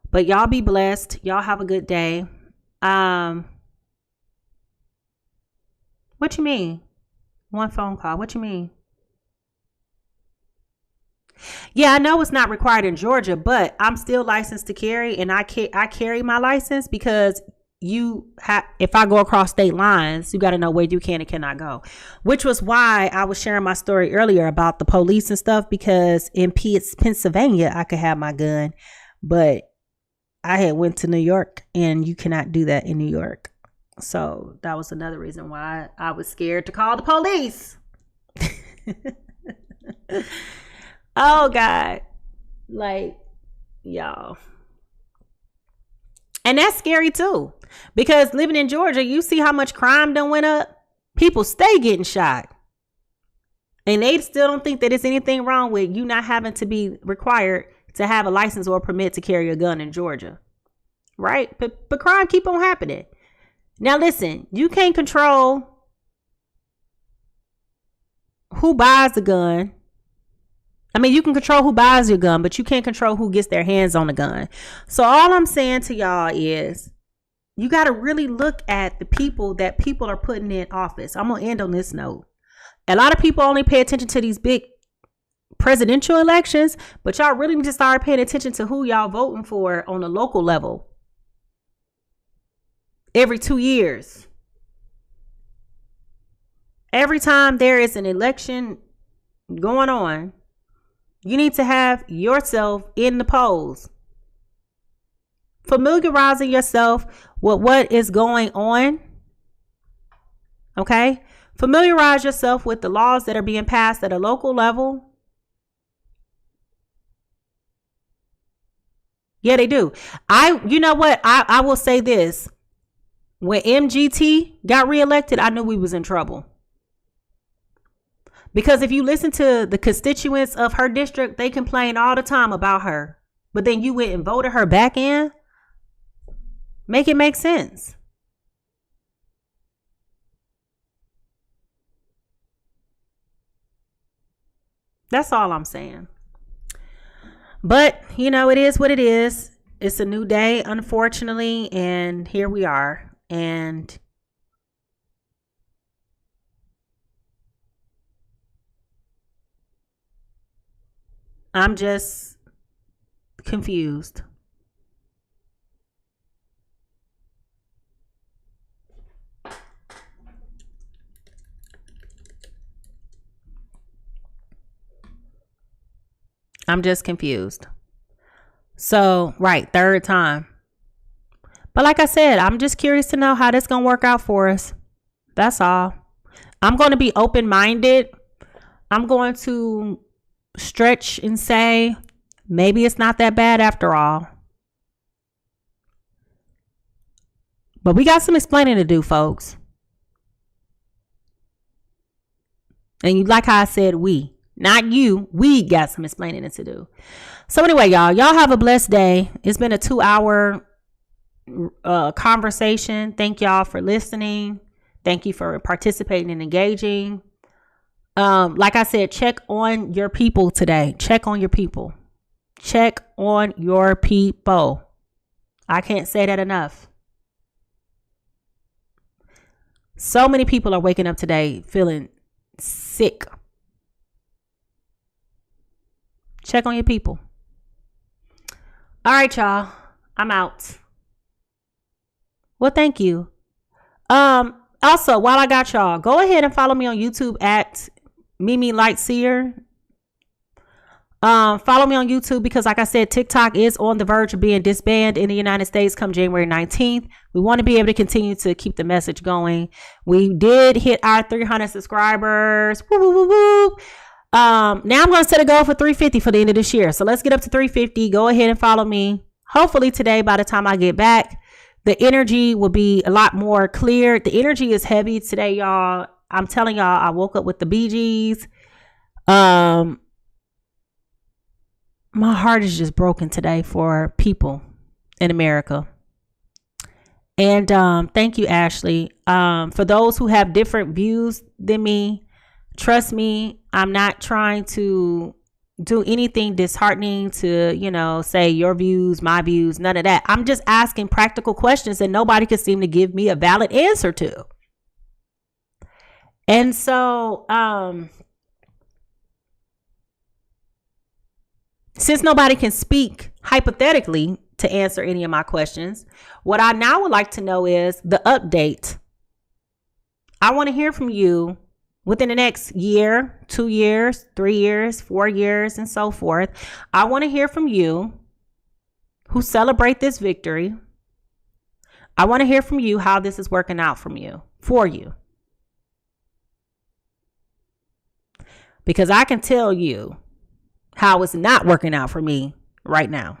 But y'all be blessed. Y'all have a good day. What you mean? One phone call. What you mean? Yeah, I know it's not required in Georgia, but I'm still licensed to carry, and I carry my license because if I go across state lines, you got to know where you can and cannot go, which was why I was sharing my story earlier about the police and stuff, because in Pennsylvania, I could have my gun, but I had went to New York and you cannot do that in New York. So that was another reason why I was scared to call the police. Oh God. Like, y'all. And that's scary too, because living in Georgia, you see how much crime done went up. People stay getting shot. And they still don't think that there's anything wrong with you not having to be required to have a license or a permit to carry a gun in Georgia. Right? But crime keep on happening. Now listen, you can't control who buys the gun. I mean, you can control who buys your gun, but you can't control who gets their hands on the gun. So all I'm saying to y'all is you got to really look at the people that people are putting in office. I'm going to end on this note. A lot of people only pay attention to these big presidential elections, but y'all really need to start paying attention to who y'all voting for on a local level. Every 2 years. Every time there is an election going on, you need to have yourself in the polls. familiarizing yourself with what is going on. Okay? Familiarize yourself with the laws that are being passed at a local level. Yeah, they do. You know what? I will say this. When MGT got reelected, I knew we was in trouble. Because if you listen to the constituents of her district, they complain all the time about her. But then you went and voted her back in. Make it make sense. That's all I'm saying. But, it is what it is. It's a new day, unfortunately. And here we are. And I'm just confused. I'm just confused. So, right, third time. But like I said, I'm just curious to know how this going to work out for us. That's all. I'm going to be open-minded. I'm going to stretch and say, maybe it's not that bad after all. But we got some explaining to do, folks. And you like how I said we. Not you. We got some explaining to do. So anyway, y'all have a blessed day. It's been a 2-hour conversation. Thank y'all for listening. Thank you for participating and engaging. Like I said, check on your people today. Check on your people. Check on your people. I can't say that enough. So many people are waking up today feeling sick. Check on your people. All right, y'all. I'm out. Well, thank you. Also, while I got y'all, go ahead and follow me on YouTube at Mimi Lightseer. Follow me on YouTube because, like I said, TikTok is on the verge of being disbanded in the United States come January 19th. We want to be able to continue to keep the message going. We did hit our 300 subscribers. Woo, woo, woo, woo. Now I'm going to set a goal for 350 for the end of this year. So let's get up to 350. Go ahead and follow me. Hopefully today, by the time I get back, the energy will be a lot more clear. The energy is heavy today, y'all. I'm telling y'all, I woke up with the Bee Gees. My heart is just broken today for people in America. And thank you, Ashley. For those who have different views than me, trust me, I'm not trying to do anything disheartening to, say your views, my views, none of that. I'm just asking practical questions that nobody can seem to give me a valid answer to. And so, since nobody can speak hypothetically to answer any of my questions, what I now would like to know is the update. I want to hear from you within the next year, 2 years, 3 years, 4 years, and so forth. I want to hear from you who celebrate this victory. I want to hear from you how this is working out for you. Because I can tell you how it's not working out for me right now.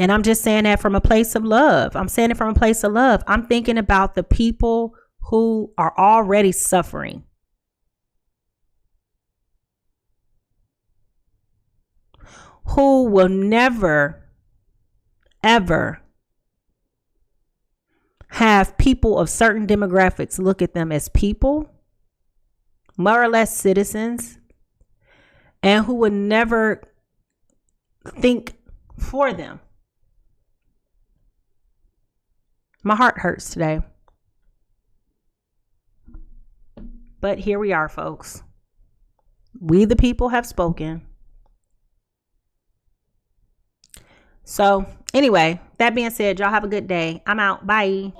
And I'm just saying that from a place of love. I'm saying it from a place of love. I'm thinking about the people who are already suffering. Who will never, ever have people of certain demographics look at them as people, more or less citizens, and who would never think for them. My heart hurts today. But here we are, folks. We the people have spoken. So anyway, that being said, y'all have a good day. I'm out. Bye.